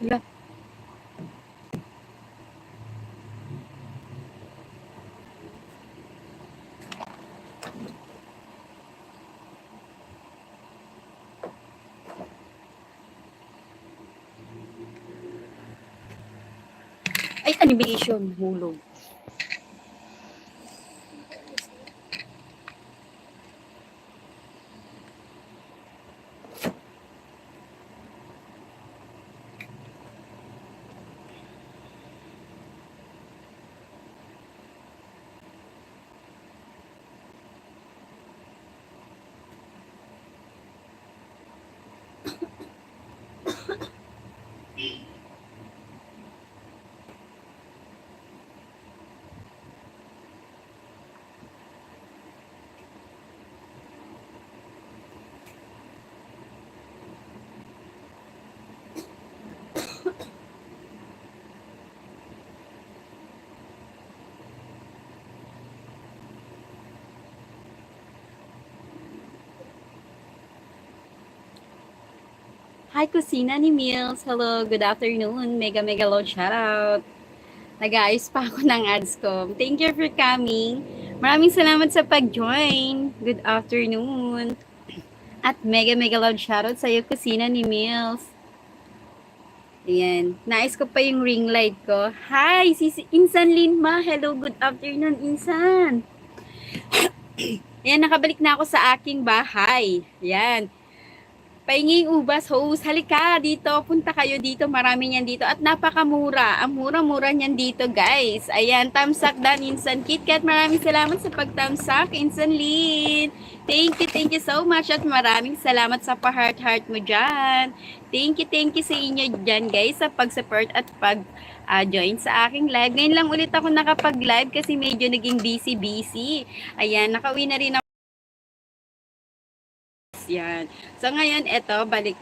La- Ay, animation. Hulog. Hi, Kusina ni Mills. Hello, good afternoon. Mega mega loud shoutout. Nag-aayos pa ako ng ads ko. Thank you for coming. Maraming salamat sa pag-join. Good afternoon. At mega mega loud shoutout sa iyo, Kusina ni Mills. Ayan. Nais ko pa yung ring light ko. Hi, si Insan Linma. Hello, good afternoon, Insan. Ayan, nakabalik na ako sa aking bahay. Ayan. Painging ubas, host. Halika dito. Punta kayo dito. Marami niyan dito. At napakamura. Ang mura-mura niyan dito, guys. Ayan, tamsak dan, Insan KitKat. Maraming salamat sa pagtamsak, Insan Lin. Thank you so much. At maraming salamat sa pa-heart-heart mo dyan. Thank you sa inyo dyan, guys, sa pag-support at pag-join sa aking live. Ngayon lang ulit ako nakapag-live kasi medyo naging busy. Ayan, nakauwi na rin ako. Yan. So, ngayon, eto, balik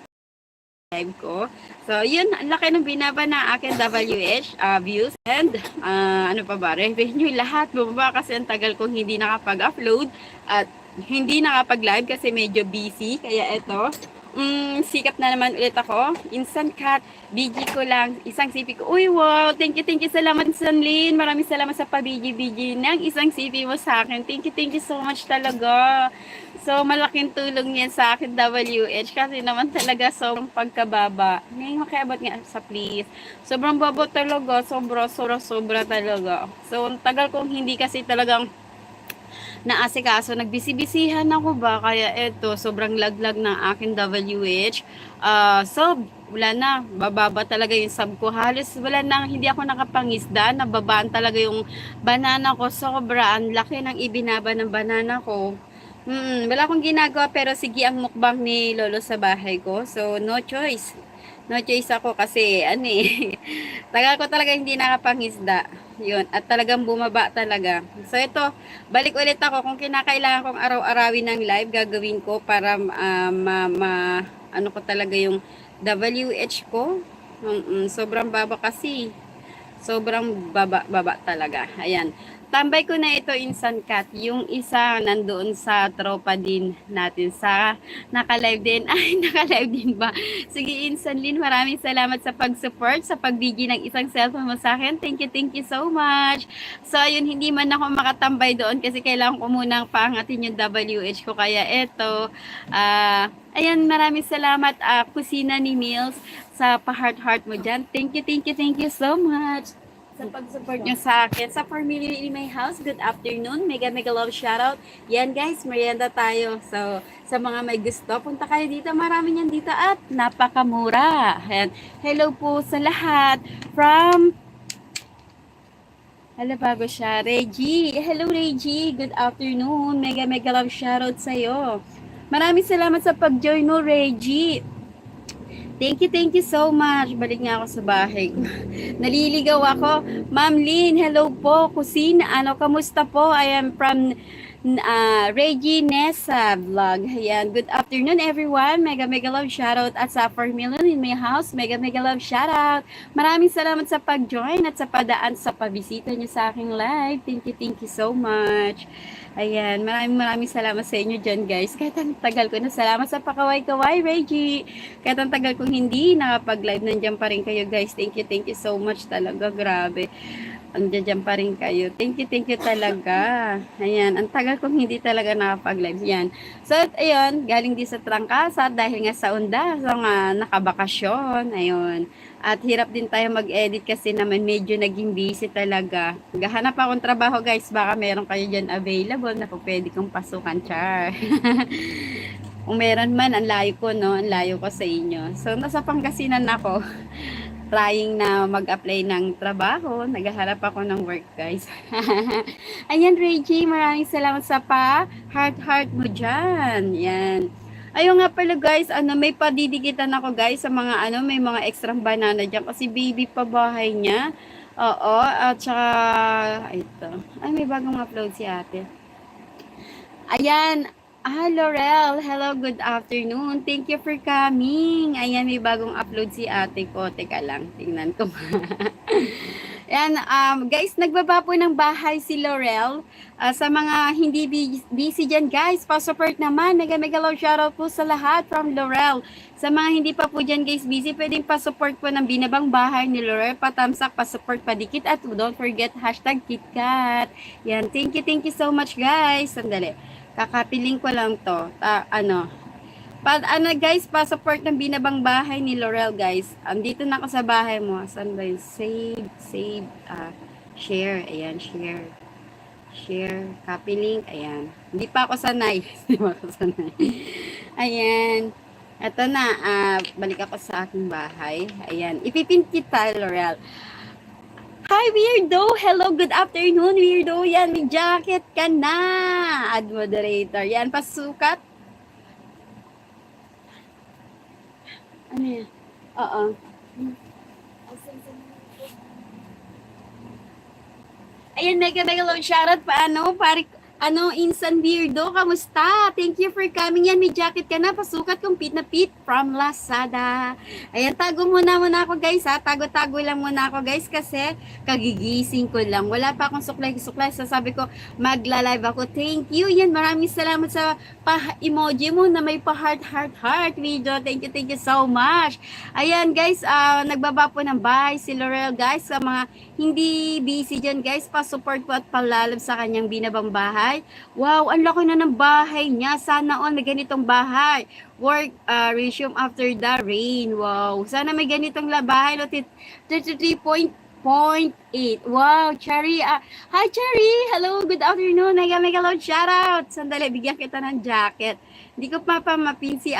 live ko. So, yun, ang laki ng binaba na akin WH views and ano pa ba, revenue, lahat bumaba kasi ang tagal kong hindi nakapag-upload at hindi nakapag-live kasi medyo busy. Kaya eto, sikat na naman ulit ako. Instant cut, BG ko lang, isang CP ko. Uy, wow, thank you, salamat Sanlin. Maraming salamat sa pa-BG ng isang CP mo sa akin. Thank you so much talaga. So, malaking tulong yan sa akin, WH, kasi naman talaga sobrang pagkababa. Ngayon, makiabot nga sa please. Sobrang baba talaga, sobra talaga. So, tagal kong hindi kasi talagang naasikaso, nagbisi-bisihan ako ba, kaya eto, sobrang laglag ng akin WH. So, wala na, bababa talaga yung sub ko. Halos wala na, hindi ako nakapangisda, nababaan talaga yung banana ko. Sobra, ang laki ng ibinaba ng banana ko. Wala akong ginagawa pero sige ang mukbang ni Lolo sa bahay ko. So, no choice. No choice ako kasi, ano eh, tagal ko talaga hindi nakapangisda. Yun, at talagang bumaba talaga. So, ito, balik ulit ako. Kung kinakailangan kong araw-arawin ng live, gagawin ko para ano ko talaga yung WH ko. Sobrang baba kasi. Sobrang baba talaga. Ayan. Tambay ko na ito, Insan Cat. Yung isa nandoon sa tropa din natin sa naka-live din. Ay, naka-live din ba? Sige, Insan Lin, maraming salamat sa pag-support, sa pagbigi ng isang cellphone mo sa akin. Thank you so much. So, yun, hindi man ako makatambay doon kasi kailangan ko munang paangatin yung WH ko. Kaya eto, ayan, maraming salamat, Kusina ni Mills, sa pa-heart-heart mo dyan. Thank you so much sa pag-support nyo sa akin. Sa family in my house, good afternoon. Mega love shoutout. Yan guys, merienda tayo. So, sa mga may gusto, punta kayo dito. Marami yan dito at napakamura. Ayan. Hello po sa lahat. From, hala bago siya, Reggie. Hello Reggie, good afternoon. Mega love shoutout sa'yo. Maraming salamat sa pag-join mo, Reggie. Thank you so much. Balik nga ako sa bahay ko. Naliligaw ako. Ma'am Lynn, hello po. Kusina, ano, kamusta po? I am from Reggie Nessa Vlog. Ayan, good afternoon everyone. Mega mega love shoutout at sa 4 million in my house. Mega mega love shoutout. Maraming salamat sa pag-join at sa padaan sa pabisita niyo sa aking live. Thank you so much. Ayan, maraming salamat sa inyo dyan guys. Kahit ang tagal ko na, salamat sa pakaway-kaway, Reggie. Kahit ang tagal kong hindi nakapag-live, nandiyan pa rin kayo guys. Thank you so much talaga. Grabe. Andiyan pa rin kayo. Thank you talaga. Ayan, ang tagal kong hindi talaga nakapag-live. Yan. So, ayun, galing din sa trangkasa dahil nga sa unda. So, nga, nakabakasyon. Ayun. At hirap din tayo mag-edit kasi naman medyo naging busy talaga. Gahanap akong trabaho guys. Baka meron kayo dyan available na pwede kong pasukan. Char. Kung meron man, ang layo ko, no? Ang layo ko sa inyo. So, nasa Pangasinan ako. Trying na mag-apply ng trabaho. Naghaharap ako ng work, guys. Ayan, Reggie, maraming salamat sa heart mo dyan. Yan. Ayun nga pala, guys, may padidikitan ako, guys, sa mga, may mga extra banana dyan. Kasi baby pa bahay niya. Oo, at saka, ito. Ay, may bagong upload si ate. Ayan, Laurel. Hello, good afternoon. Thank you for coming. Ayan, may bagong upload si ate ko. Teka lang, tingnan ko. Ayan, guys, nagbaba po ng bahay si Laurel. Sa mga hindi busy dyan, guys, pa-support naman. Mega love shoutout po sa lahat from Laurel. Sa mga hindi pa po dyan, guys, busy, pwedeng pa-support po ng binabang bahay ni Laurel. Patamsak, pa-support, padikit, at don't forget, #KitKat. Yan, thank you so much, guys. Sandali. Kakapiling ko lang to. Guys, pa-support ng binabang bahay ni Laurel, guys. Dito na ako sa bahay mo. Saan ba yun? Save, share. Ayan, share. Copy link. Ayan. Hindi pa ako sanay. Ayan. Ito na. Balik ako sa aking bahay. Ayan. Ipipin kita, Laurel. Hi, Weirdo! Hello, good afternoon, Weirdo! Yan, may jacket ka na! Ad moderator. Yan, pasukat. Ano yan? Oo. Ayan, mega love shoutout. Paano? Insan Weirdo, kamusta? Thank you for coming. Yan, may jacket ka na. Pasukat compete na pit from Lazada. Ayan, tago muna ako guys ha. Tago lang muna ako guys kasi kagigising ko lang. Wala pa akong suklay. Sasabi ko, magla-live ako. Thank you. Yan, maraming salamat sa pa-emoji mo na may pa-heart video. Thank you so much. Ayan guys, nagbaba po ng bye si Laurel guys. Sa mga hindi busy dyan guys, pa-support po at palalab sa kanyang binabang bahay. Wow, ang laki na ng bahay niya. Sana all may ganitong bahay. Work resume after the rain. Wow, sana may ganitong bahay. 33.8. Wow, Cherry. Hi, Cherry. Hello, good afternoon. Mega love shoutout. Sandali, bigyan kita ng jacket. Hindi ko pa mapin si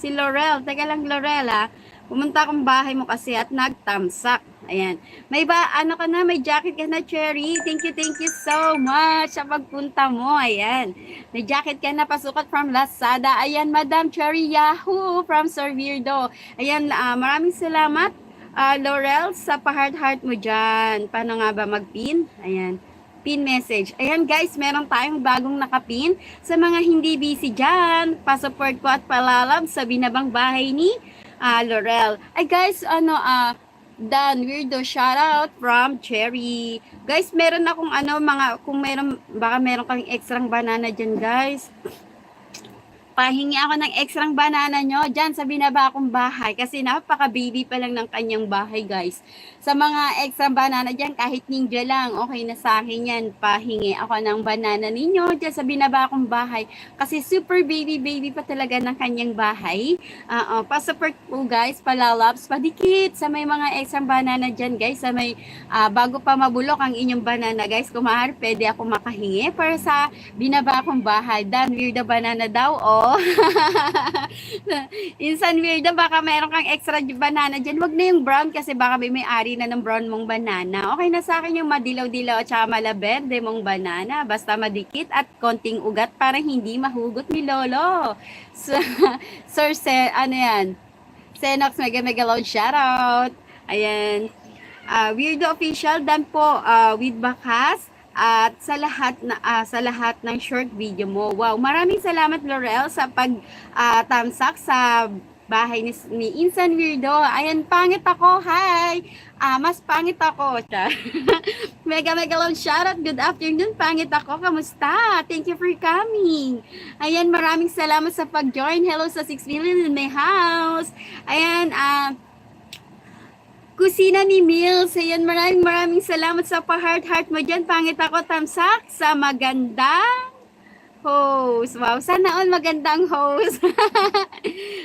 Laurel. Teka lang, Laurel Pumunta akong bahay mo kasi at nagtamsak. Ayan. May may jacket ka na, Cherry. Thank you so much sa pagpunta mo. Ayan. May jacket ka na, pasukat from Lazada. Ayan, Madam Cherry Yahoo from Sir Weirdo. Ayan, maraming salamat, Laurel, sa pa-heart mo dyan. Paano nga ba mag-pin? Ayan. Pin message. Ayan guys, meron tayong bagong nakapin. Sa mga hindi busy dyan, pa-support ko at palalab sa binabang bahay ni Laurel. Ay guys, Dan Weirdo, shoutout from Cherry. Guys, meron akong baka meron kang extra banana dyan guys. Pahingi ako ng extra banana nyo dyan sa binaba akong bahay kasi napaka-baby pa lang ng kanyang bahay guys. Sa mga extra banana dyan, kahit ninja lang, okay na sa akin yan. Pahingi ako ng banana ninyo dyan sa binaba akong bahay kasi super baby pa talaga ng kanyang bahay. Pa-support po guys, palalabs, padikit sa may mga extra banana dyan guys, sa may bago pa mabulok ang inyong banana guys, kung maaari pwede ako makahingi para sa binaba akong bahay. Dan Weirdo banana daw, Insan Weirdo, baka meron kang extra banana dyan. Wag na yung brown kasi baka may-ari na ng brown mong banana. Okay na sa akin yung madilaw-dilaw at saka malaberde mong banana. Basta madikit at konting ugat para hindi mahugot ni Lolo. Sir, Senox, mega loud shoutout. Ayan. Weirdo official, dan po with Bakas. at sa lahat ng short video mo. Wow, maraming salamat Laurel sa tamsak sa bahay ni Insan Weirdo. Ayan, pangit ako. Hi! Mas pangit ako. Mega love shoutout. Good afternoon. Pangit ako. Kamusta? Thank you for coming. Ayan, maraming salamat sa pag-join. Hello sa 6 million in my house. Ayan, Kusina ni Mills. Ayan, maraming salamat sa pa-heart mo dyan. Pangit ako, tamsak sa magandang host. Wow, sana all magandang host.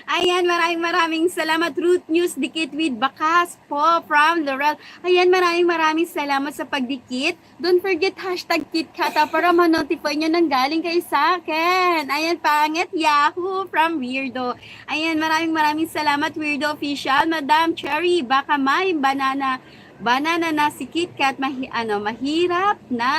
Ayan, maraming salamat. Root News, dikit with Bakas po from Laurel. Ayan, maraming salamat sa pagdikit. Don't forget hashtag KitKat para ma-notify nyo nang galing kayo sa akin. Ayan, pangit, Yahoo from Weirdo. Ayan, maraming salamat, Weirdo Official. Madam Cherry, baka may banana na si KitKat, mahirap na.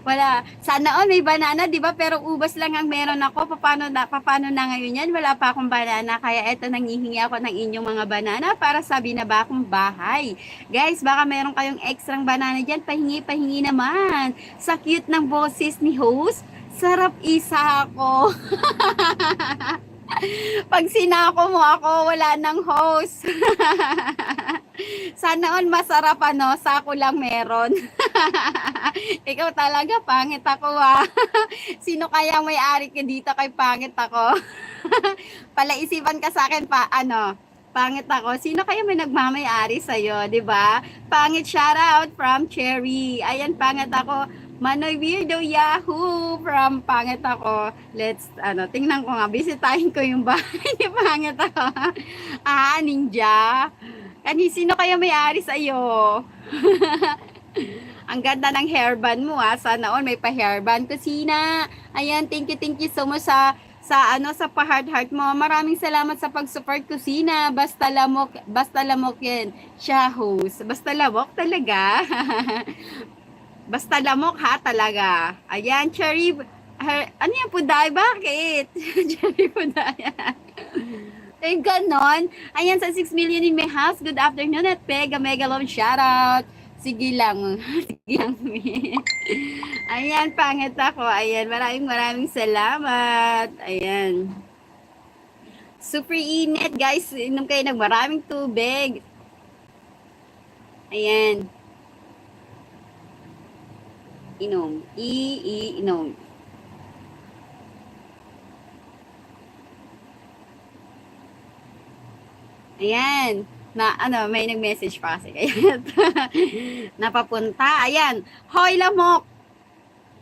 Wala. Sana all may banana, di ba? Pero ubas lang ang meron ako. Paano na ngayon yan? Wala pa akong banana. Kaya eto, nanghihingi ako ng inyong mga banana para sa binabakong bahay. Guys, baka meron kayong extrang banana dyan. Pahingi naman. Sa cute ng boses ni host, sarap isa ako. Pag sinako mo ako, wala nang host. Sana on masarap sako lang meron. Ikaw talaga, pangit ako Sino kaya may-ari ka dito kay pangit ako? Palaisipan ka sa akin pangit ako. Sino kaya may nagmamay-ari sa'yo, di ba? Pangit shoutout from Cherry. Ayan, pangit ako. Manoy Weirdo Yahoo from pangit ako. Let's, tingnan ko nga. Bisitahin ko yung bahay ni pangit ako. Ninja. Sino kaya may-ari sa'yo? Ang ganda ng hairband mo Sana all may pa-hairband. Kusina. Ayan, thank you so much sa pa-heart mo. Maraming salamat sa pag-support Kusina. Basta lamok yan. Siya host. Basta lamok talaga. Basta lamok talaga. Ayan, Cherry. Ano yan, Puday? Bakit? Cherry Puday. Ganon. Ayan, sa 6 million in my house. Good afternoon at mega love shoutout. Sige lang. Ayan, pangit ako. Ayan, maraming salamat. Ayan. Super init, guys. Inom kayo ng maraming tubig. Ayan. Inom. Inom. Ayan. May nag-message pa kasi kaya napapunta. Ayan. Hoy, lamok.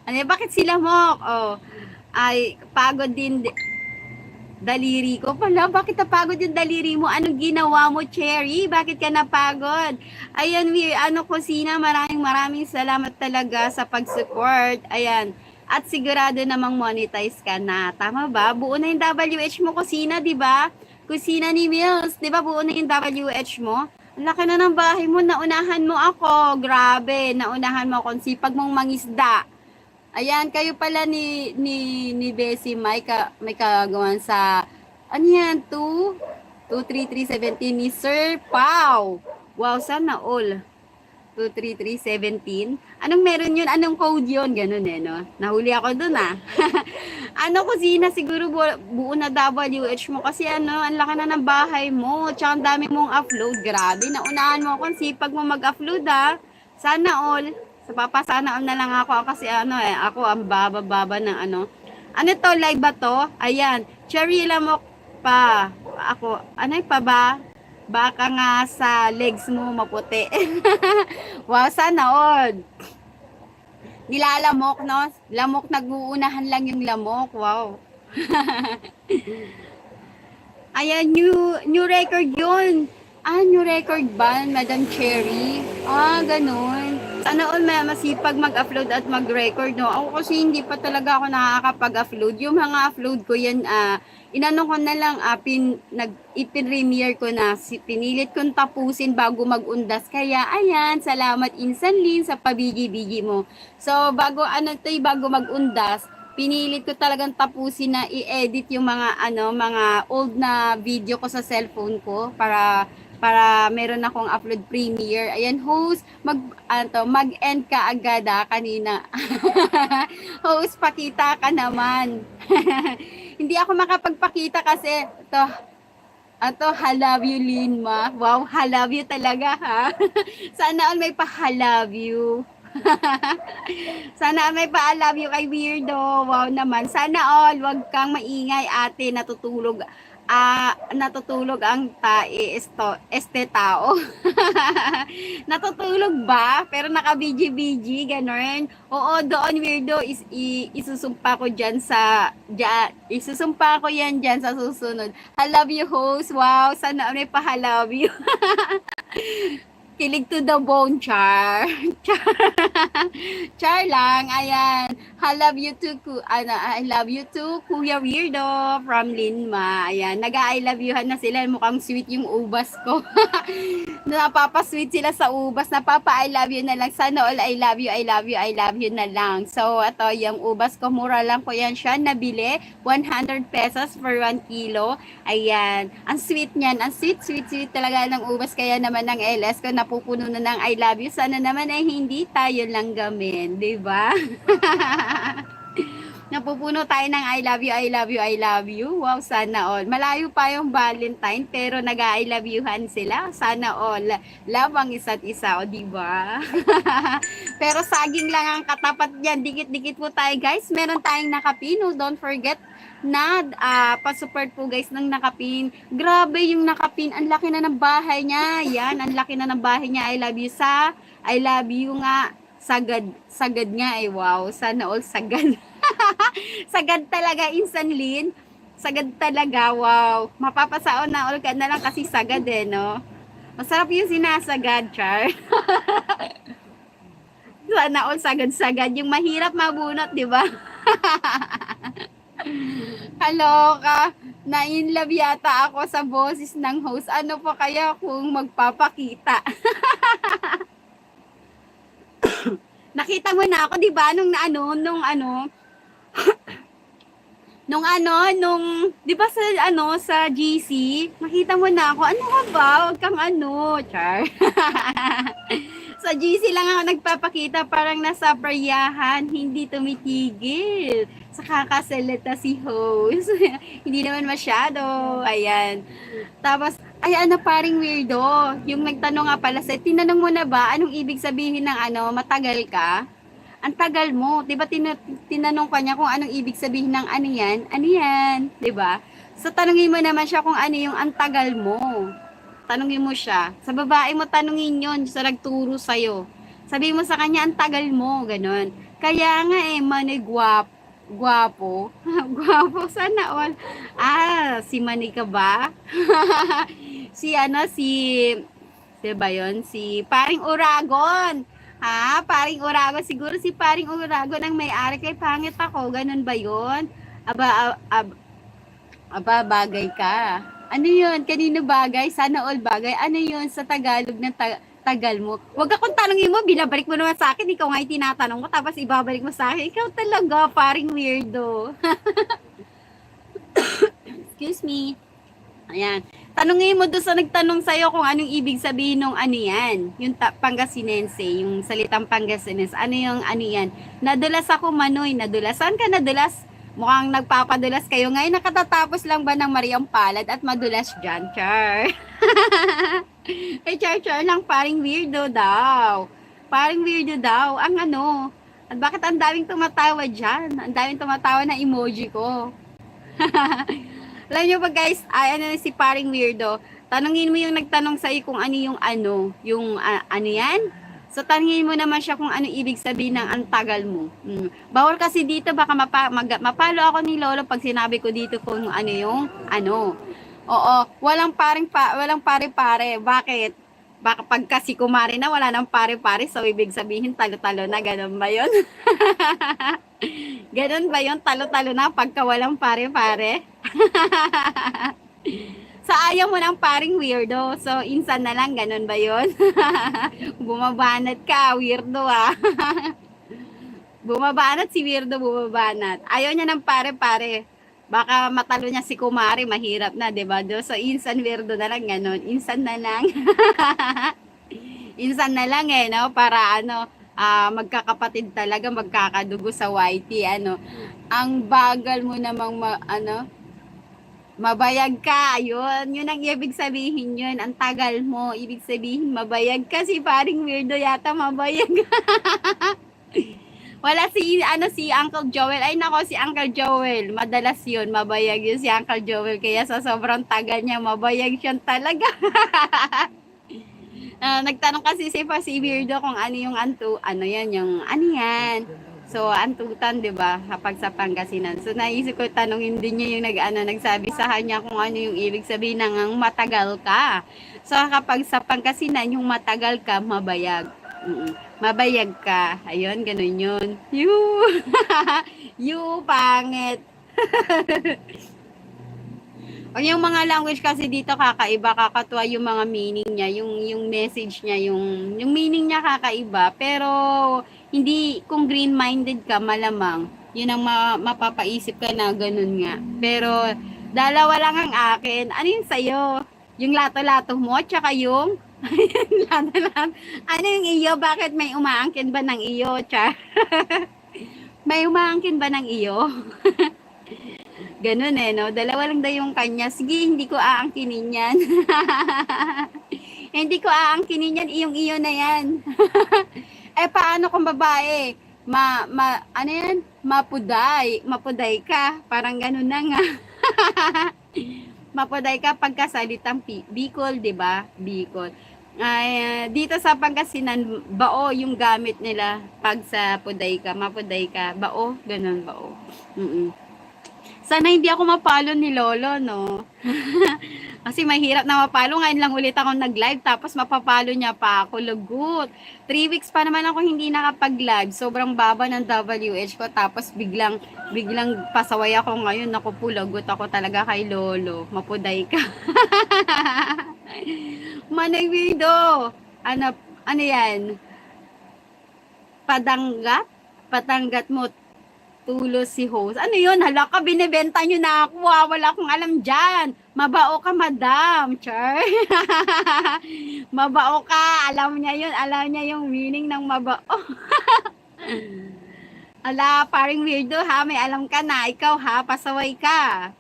Bakit si lamok? Ay, pagod din daliri ko pala. Bakit napagod yung daliri mo? Anong ginawa mo, Cherry? Bakit ka napagod? Ayan, Kusina, maraming salamat talaga sa pag-support. Ayan. At sigurado namang monetize ka na. Tama ba? Buo na yung WH mo, Kusina, di ba? Kusina ni Mills, di ba? Buo na yung WH mo. Ang laki na ng bahay mo. Naunahan mo ako. Grabe. Naunahan mo ako. Sipag mong mangisda. Ayan, kayo pala ni Bessie may kagawan sa, ano yan, 23317 ni Sir Pau. Wow, sana all. 23317. Anong meron yun? Anong code yun? Ganun no? Nahuli ako dun Kusina, siguro buo na WH mo kasi ang laki na ng bahay mo. Tsaka ang dami mong upload. Grabe, naunahan mo ako. Sipag mo mag-upload Sana all. Sana all na lang ako kasi ako ang baba ng Ano to, live ba to? Ayan, Cherry lamok pa. Ako, pa ba? Baka nga sa legs mo maputi. Wow, sana all. Nilalamok, no? Lamok, nag-uunahan lang yung lamok. Wow. Ayan, new record yun. New record ba, Madam Cherry? Ganun. Sana all masipag mag-upload at mag-record, no? Ako kasi hindi pa talaga ako nakakapag-upload. Yung mga upload ko yan, inano ko na lang, ipin-premiere ko na. Pinilit kong tapusin bago mag-undas. Kaya, ayan, salamat Insan Lin sa pabigi-bigi mo. So, bago mag-undas, pinilit ko talagang tapusin na i-edit yung mga old na video ko sa cellphone ko para para meron akong upload premiere. Ayan, host, mag-end ka agad kanina. Host, pakita ka naman. Hindi ako makapagpakita kasi I love you, Linma. Wow, I love you talaga, ha? Sana all may pa-I love you. Sana may pa-I love you kay Weirdo. Wow naman. Sana all, wag kang maingay, ate, natutulog ang este tao. Natutulog ba? Pero naka-BG-BG, ganun. Oo, doon, Weirdo, isusumpa ko isusumpa ko yan dyan sa susunod. I love you, host. Wow, sana may pa-I love you. Kilig to the bone, Char. Char lang, ayan. I love you too, Kuya Weirdo from Linma. Ayan, nag-I love youhan na sila. Mukhang sweet yung ubas ko. Napapa-sweet sila sa ubas. Napapa-I love you na lang. Sana all I love you na lang. So, ito, yung ubas ko, mura lang ko yan siya. Nabili, 100 pesos for 1 kilo. Ayan, ang sweet niyan. Ang sweet talaga ng ubas. Kaya naman ng LS ko, napupuno na ng I love you. Sana naman ay hindi tayo lang gamin, di ba? Napupuno tayo ng I love you. Wow, sana all. Malayo pa yung Valentine, pero nag-I love youhan sila. Sana all. Love ang isa't isa, o di ba? Pero saging lang ang katapat niyan. Dikit-dikit po tayo, guys. Meron tayong nakapino. Don't forget na pa-support po guys ng Nakapin. Grabe yung Nakapin, ang laki na ng bahay niya. Yan, ang laki na ng bahay niya. I love you nga. Sagad nga eh. Wow, sana all sagad. Sagad talaga, Insanlin. Sagad talaga, wow. Mapapasaon na all ka na lang kasi sagad eh, no? Masarap yung sinasagad, Char. Sana all sagad-sagad. Yung mahirap mabunot, di ba? Kaloka, na-inlove yata ako sa boses ng host. Ano pa kaya kung magpapakita? Nakita mo na ako, di ba? Nung di ba sa GC, nakita mo na ako. Ano ka ba? Huwag kang Char. Sa GC lang ako nagpapakita, parang nasa prayahan, hindi tumitigil. Sa kakasalita si host. Hindi naman masyado. Ayan. Tapos, paring weirdo. Yung nagtanong nga pala sa, tinanong mo na ba, anong ibig sabihin ng matagal ka? Ang tagal mo. Diba tinanong ka niya kung anong ibig sabihin ng ano yan? Diba? So, tanungin mo naman siya kung ano yung ang tagal mo. Tanungin mo siya. Sa babae mo tanungin yon sa nagturo sa'yo. Sabihin mo sa kanya, ang tagal mo, ganon. Kaya nga Manny gwapo. Gwapo, sana all. Si Manny ka ba? Si ba yun? Si Paring Uragon. Paring Uragon. Siguro si Paring Uragon ang may-ari kay pangit ako. Ganon ba yun? Bagay ka. Ano yun? Kanino bagay? Sana all bagay. Ano yun sa Tagalog ng tagal mo? Huwag akong tanongin mo, binabalik mo naman sa akin. Ikaw nga yung tinatanong ko, tapos ibabalik mo sa akin. Ikaw talaga, paring weirdo. Excuse me. Ayan. Tanungin mo doon sa nagtanong sa'yo kung anong ibig sabihin ng ano yan. Yung Pangasinense, yung salitang Pangasinense. Ano yung ano yan? Nadulas ako, Manoy. Nadulas. Saan ka nadulas? Mukhang nagpapadulas kayo. Ngayon, nakatatapos lang ba ng Mariang Palad at madulas dyan, Char? Char lang, paring weirdo daw. Paring weirdo daw. Ang at bakit ang daming tumatawa dyan? Ang daming tumatawa na emoji ko. Alam nyo ba guys, si paring weirdo. Tanungin mo yung nagtanong sa'yo kung ano yung ano yan? So, tanungin mo naman siya kung anong ibig sabihin ng ang tagal mo. Bawal kasi dito, baka mapalo ako ni Lolo pag sinabi ko dito kung ano yung Oo, walang pare-pare. Bakit? Baka pag kasi kumari na, wala nang pare-pare, so ibig sabihin talo-talo na, ganun ba yun? Ganun ba yun? Talo-talo na pagka walang pare-pare? So, ayaw mo ng paring weirdo. So, insan na lang. Ganun ba yun? Bumabanat ka. Weirdo Bumabanat si weirdo, bumabanat. Ayaw niya ng pare-pare. Baka matalo niya si Kumari, mahirap na, 'di ba? So insan weirdo na lang ganun. Insan na lang. Insan na lang eh, no? Para ano, magkakapatid talaga, magkakadugo sa YT, ano. Ang bagal mo namang mabayag ka, yun ang ibig sabihin yun. Ang tagal mo, ibig sabihin mabayag ka. Si paring weirdo yata mabayag. Wala si Uncle Joel. Ay nako, si Uncle Joel. Madalas yun, mabayag yun si Uncle Joel. Kaya sa sobrang tagal niya, mabayag siya talaga. Nagtanong kasi si Weirdo kung ano yung ano yan, yung ano yan. So, antutan, di ba? Kapag sa Pangasinan. So, naisip ko, tanongin din niya yung nagsabi sa kanya kung ano yung ibig sabihin ng matagal ka. So, kapag sa Pangasinan, yung matagal ka, mabayag. Mabayag ka. Ayun, ganun yun. Pangit. O yung mga language kasi dito kakaiba, kakatuwa yung mga meaning niya, yung message niya, yung meaning niya kakaiba, pero hindi, kung green-minded ka, malamang, yun ang mapapaisip ka na ganun nga. Pero, dalawa lang ang akin. Ano yung sa'yo? Yung lato-lato mo, tsaka yung lato-lato. Ano yung iyo? Bakit may umaangkin ba ng iyo, Char? May umaangkin ba ng iyo? Ganun eh, no? Dalawa lang daw yung kanya. Sige, hindi ko aangkinin yan. Hindi ko aangkinin yan, iyong-iyo na yan. Eh, paano kung babae? Ano yan? Mapuday ka. Parang ganun na nga. Mapuday ka pagkasalitang Bicol, di ba? Bicol. Ay, dito sa Pangasinan, bao yung gamit nila pag sa puday ka, mapuday ka. Bao, ganun, bao. Sana hindi ako mapalo ni Lolo, no? Kasi mahirap na mapalo. Ngayon lang ulit ako nag-live, tapos mapapalo niya pa ako. Lagot. 3 weeks pa naman ako hindi nakapag-live. Sobrang baba ng WH ko, tapos biglang pasaway ako ngayon. Naku po, lagot ako talaga kay Lolo. Mapuday ka. Manay weirdo. Ano yan? Patanggat mo tulos si host. Ano yun? Hala ka, binibenta nyo na ako. Wala akong alam dyan. Mabao ka, madam. Char. Mabao ka. Alam niya yun. Alam niya yung meaning ng mabao. Ala, paring weirdo ha. May alam ka na. Ikaw ha, pasaway ka.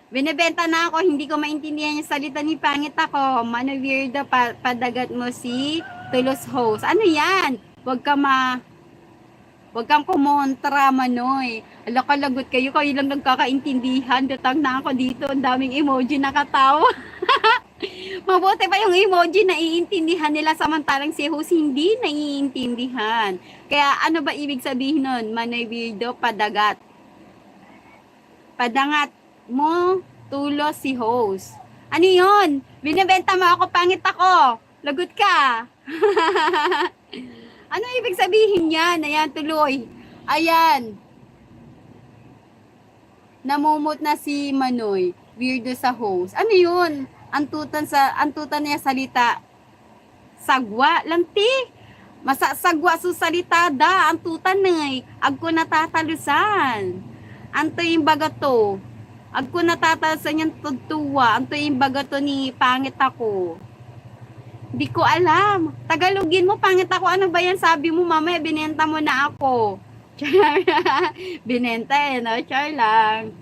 Binibenta na ako. Hindi ko maintindihan yung salita ni pangit ako. Mano weirdo, padagat mo si tulos host. Ano yan? Huwag kang kumontra, Manoy. Ala, kalagot kayo lang nagkakaintindihan. Datang na ako dito. Ang daming emoji nakatawa. Mabuti pa yung emoji na iintindihan nila, samantalang si host hindi naiintindihan. Kaya ano ba ibig sabihin nun? Manoy weirdo, padagat. Padangat mo tulos si host. Ano yun? Binibenta mo ako, pangit ako. Lagot ka. Ano ibig sabihin yan? Ayan, tuloy. Ayan. Namumot na si Manoy. Weirdo sa host. Ano yun? Antutan niya salita. Sagwa lang, ti. Masasagwa su salita da. Antutan na agko natatalusan. Anto yung bagato. Agko natatalusan yung tutuwa. Anto yung bagato ni pangit ako. Di ko alam. Tagalogin mo, pangit ako. Ano ba yan? Sabi mo, mamaya, binenta mo na ako. Char. Binenta no? Char lang.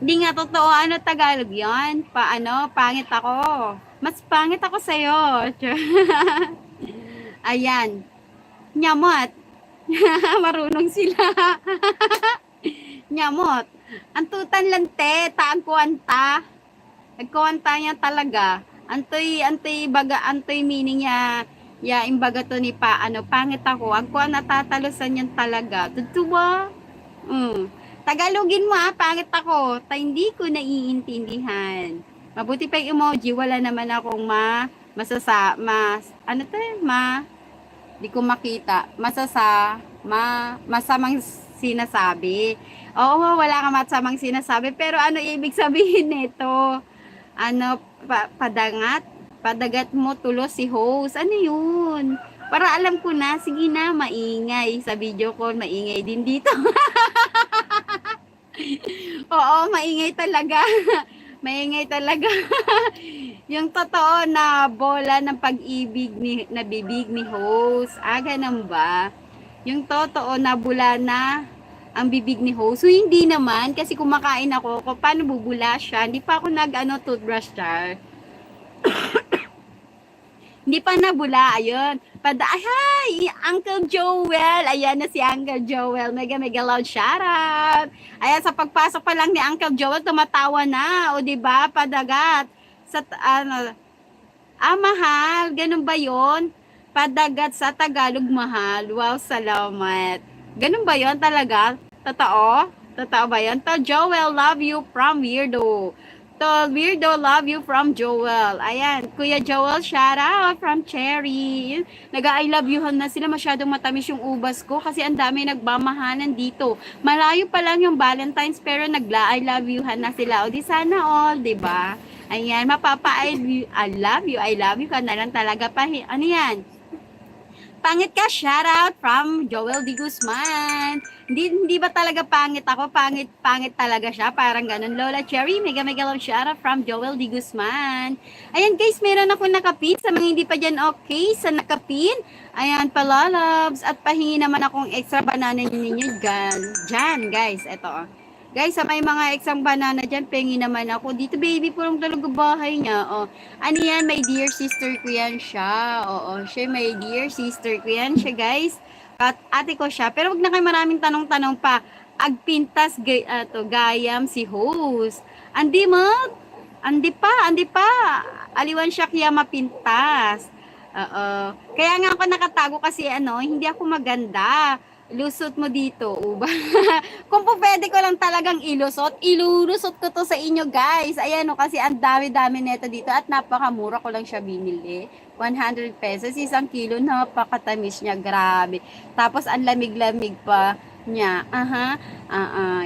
Hindi nga totoo. Ano Tagalog yan? Pangit ako. Mas pangit ako sa'yo. Char. Ayan. Nyamot. Marunong sila. Nyamot. Antutan lang te. Taagkuanta. Nagkuanta niya talaga. Antoy meaning niya, imbaga to ni pangit ako, agko natatalusan yan talaga. Tutuwa. Tagalogin mo pangit ako, hindi ko naiintindihan. Mabuti pa yung emoji, wala naman akong di ko makita, masamang sinasabi. Oo, wala kang masamang sinasabi, pero ano ibig sabihin nito? Padagat mo tulos si host. Ano yun? Para alam ko na, sige na, maingay. Sa video call, maingay din dito. Oo, maingay talaga. Maingay talaga. Yung totoo na bola ng pag-ibig na bibig ni host. Ah, ganun ba? Yung totoo na bula na ang bibig ni host. So, hindi naman. Kasi kumakain ako. Paano bubula siya? Hindi pa ako toothbrush jar. Hindi pa nabula, ayun. Ay, hi! Uncle Joel! Ayan na si Uncle Joel. Mega, mega loud shoutout! Ayan, sa pagpasok pa lang ni Uncle Joel, tumatawa na. O, diba? Padagat. Mahal. Ganun ba yon? Padagat sa Tagalog, mahal. Wow, salamat. Ganun ba yon talaga? Totoo? Totoo ba yon? To Joel, love you from Weirdo. To Weirdo, love you from Joel. Ayan, Kuya Joel, shout out from Cherry. Nag-I love youhan na sila. Masyadong matamis yung ubas ko kasi ang dami nagbamahanan dito. Malayo pa lang yung Valentine's pero nagla-I love youhan na sila. O di sana all, di ba? Ayan, I love you ka na lang talaga. Ano yan? Pangit ka, shout out from Joel D. Guzman. Hindi ba talaga pangit ako? Pangit talaga siya. Parang ganun. Lola Cherry, mega mega love shout out from Joel D. Guzman. Ayan guys, meron ako nakapin. Sa mga hindi pa dyan okay sa nakapin. Ayan, palalabs. At pahingi naman akong extra banana ninyo dyan guys. Ito. Guys, sa may mga exang banana dyan, pengi naman ako. Dito, baby, purong talaga bahay niya. Oh. Ano yan? My dear sister ko yan siya. Oo, siya, my dear sister ko yan siya, guys. At ate ko siya. Pero wag na kayo maraming tanong-tanong pa. Agpintas, gayam si host. Andi pa. Aliwan siya kaya mapintas. Oo. Kaya nga ako nakatago kasi hindi ako maganda. Lusot mo dito, uba. Kung po pwede ko lang talagang ilulusot ko to sa inyo guys. Ayan kasi ang dami-dami neto dito at napakamura ko lang siya binili. 100 pesos, 1 kilo, napakatamis niya, grabe. Tapos ang lamig-lamig pa niya.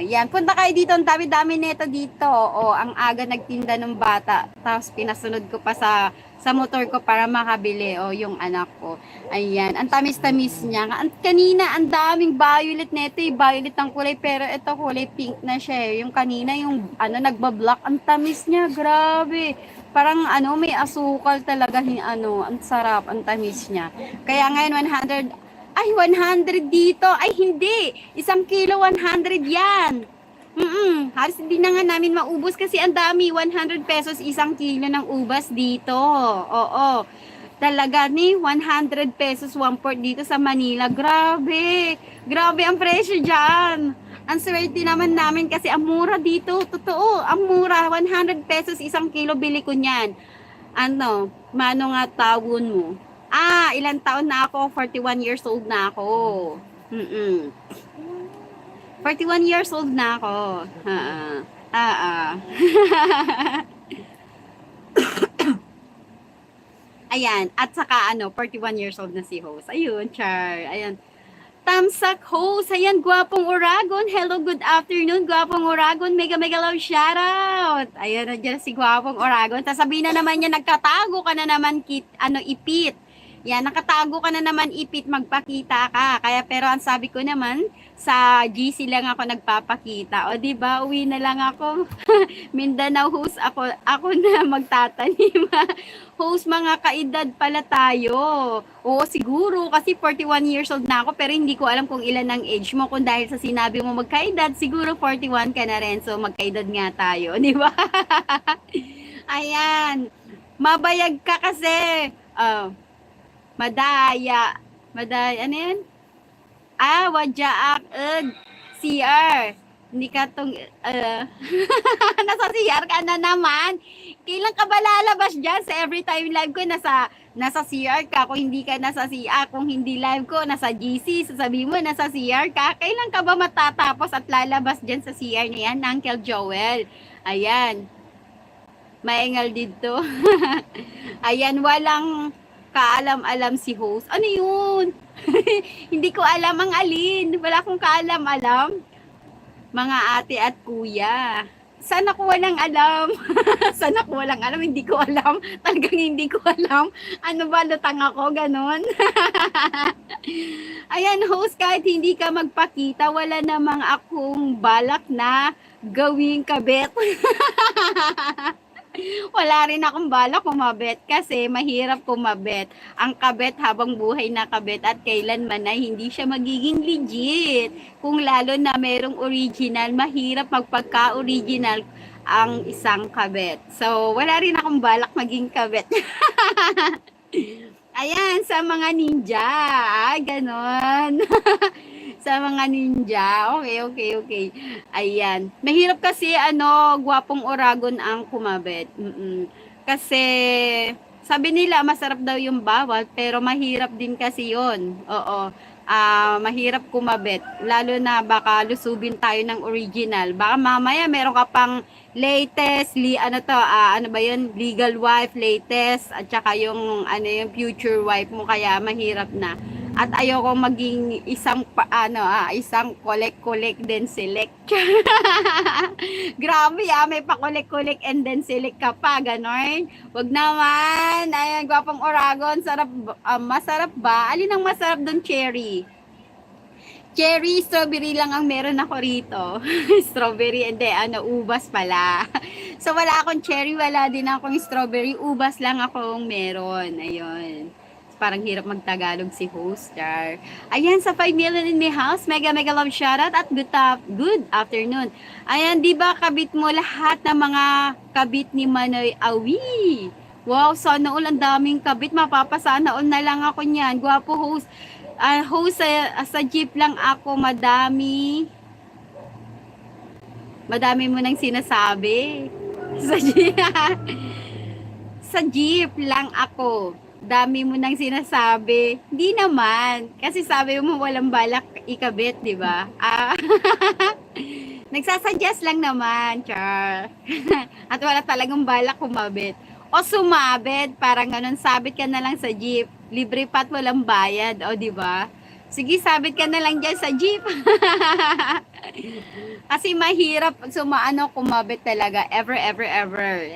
Yan, punta kayo dito, ang dami-dami neto dito. Ang aga nagtinda ng bata. Tapos pinasunod ko pa sa motor ko para makabili yung anak ko. Ayan, ang tamis-tamis niya. Kanina ang daming violet neto, violet ang kulay pero ito kulay pink na siya. Yung kanina yung nagbablock, ang tamis niya, grabe. Parang may asukal talaga ang sarap, ang tamis niya. Kaya ngayon 100 dito. Ay hindi, 1 kilo 100 yan. Halos hindi na nga namin maubos kasi ang dami, 100 pesos 1 kilo ng ubas dito. Oo. Talaga 100 pesos 1/4 dito sa Manila. Grabe. Grabe ang presyo diyan. Ang swerte naman namin kasi ang mura dito. Totoo, ang mura. 100 pesos 1 kilo bili ko niyan. Mano nga tawon mo? Ilang taon na ako? 41 years old na ako. 41 years old na ako. Ayan, at saka 41 years old na si host. Ayun, char. Ayan. Tamsak host. Ayan, gwapong Oragon. Hello, good afternoon, gwapong Oragon. Mega mega love shoutout. Ayan, nandiyan si gwapong Oragon. Sasabihin na naman niya, nagkatago ka na naman ipit. Yan, nakatago ka na naman ipit, magpakita ka. Kaya pero ang sabi ko naman, sa GC lang ako nagpapakita. O di ba, uwi na lang ako. Mindanao host ako na magtatanim. Host, mga kaedad pala tayo. Oo, siguro kasi 41 years old na ako pero hindi ko alam kung ilan ang age mo. Kung dahil sa sinabi mo magkaedad, siguro 41 ka na rin. So magkaedad nga tayo, di ba? Ayan. Mabayag ka kasi. Madaya, ano yan? Wadyaak, CR. Hindi ka tong, nasa CR ka na naman. Kailan ka ba lalabas dyan sa every time live ko? Nasa CR ka. Kung hindi ka nasa CR, kung hindi live ko, nasa GC, sasabihin mo, nasa CR ka. Kailan ka ba matatapos at lalabas dyan sa CR na yan, Uncle Joel? Ayan. Maingal dito. Ayan, walang kaalam-alam si host. Ano yun? Hindi ko alam ang alin. Wala akong kaalam-alam. Mga ate at kuya. Sana ko walang alam. Sana ko walang alam, hindi ko alam. Talagang hindi ko alam. Ano ba, lutang ako, ganon. Ayan, host, kahit hindi ka magpakita, wala namang akong balak na gawing kabet. Wala rin akong balak kumabet kasi mahirap kumabet. Ang kabet habang buhay na kabet at kailanman ay hindi siya magiging legit. Kung lalo na merong original, mahirap magpagka-original ang isang kabet. So, wala rin akong balak maging kabet. Ayan, sa mga ninja. Ganon. Sa mga ninja. Okay. Ayan. Mahirap kasi, gwapong oragon ang kumabit. Kasi, sabi nila, masarap daw yung bawal, pero mahirap din kasi yon. Oo. Mahirap kumabit. Lalo na baka lusubin tayo ng original. Baka mamaya meron ka pang latest, ano ba yun? Legal wife, latest, at saka yung, yung future wife mo, kaya mahirap na. At ayoko maging isang collect then select. Grabe may pa-collect and then select ka pa, ganon. Wag naman. Ayan, gwapong oragon, sarap, masarap ba? Alin ang masarap doon, cherry? Cherry, strawberry lang ang meron ako rito. Strawberry, hindi, ubas pala. So, wala akong cherry, wala din akong strawberry, ubas lang akong meron. Ayun. Parang hirap magtagalog si host, char. Ayan, sa 5 million in the house, mega love shoutout at good afternoon. Ayan, di ba kabit mo lahat ng mga kabit ni Manoy Awi? Wow, sana all ang daming kabit, mapapasana all na lang ako niyan. Gwapo host. Host, sa jeep lang ako, madami mo nang sinasabi. Sa jeep lang ako. Dami mo nang sinasabi. Hindi naman. Kasi sabi mo walang balak ikabit, di ba? Nagsasuggest lang naman, char. At wala talagang balak kumabit. O sumabit, parang ganun, sabit ka na lang sa jeep. Libre pa at walang bayad, o di ba? Sige, sabit ka na lang dyan sa jeep. Kasi mahirap kumabit talaga. Ever.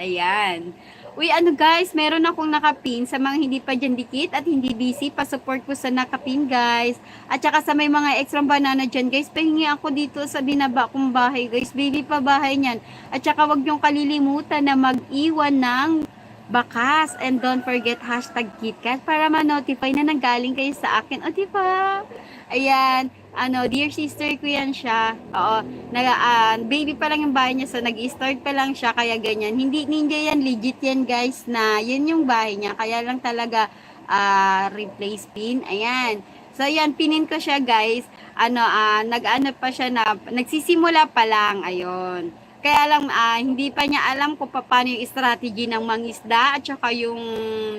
Ayan. Uy, guys, meron akong nakapin sa mga hindi pa dyan dikit at hindi busy. Pa-support ko sa nakapin, guys. At saka sa may mga extra banana dyan, guys. Pahingi ako dito sa binaba kong bahay, guys. Baby pa bahay niyan. At saka wag niyong kalilimutan na mag-iwan ng bakas. And don't forget #KitKat para ma-notify na nanggaling kayo sa akin. O, diba? Ayan. Dear sister ko yan siya. Oo, baby pa lang yung bahay niya, so nag-start pa lang siya, kaya ganyan. Hindi ninja yan, legit yan guys, na yun yung bahay niya, kaya lang talaga replace pin. Ayan. So yan, pinin ko siya guys. Pa siya na, nagsisimula pa lang, ayun. Kaya lang, hindi pa niya alam kung paano yung strategy ng mangisda at saka yung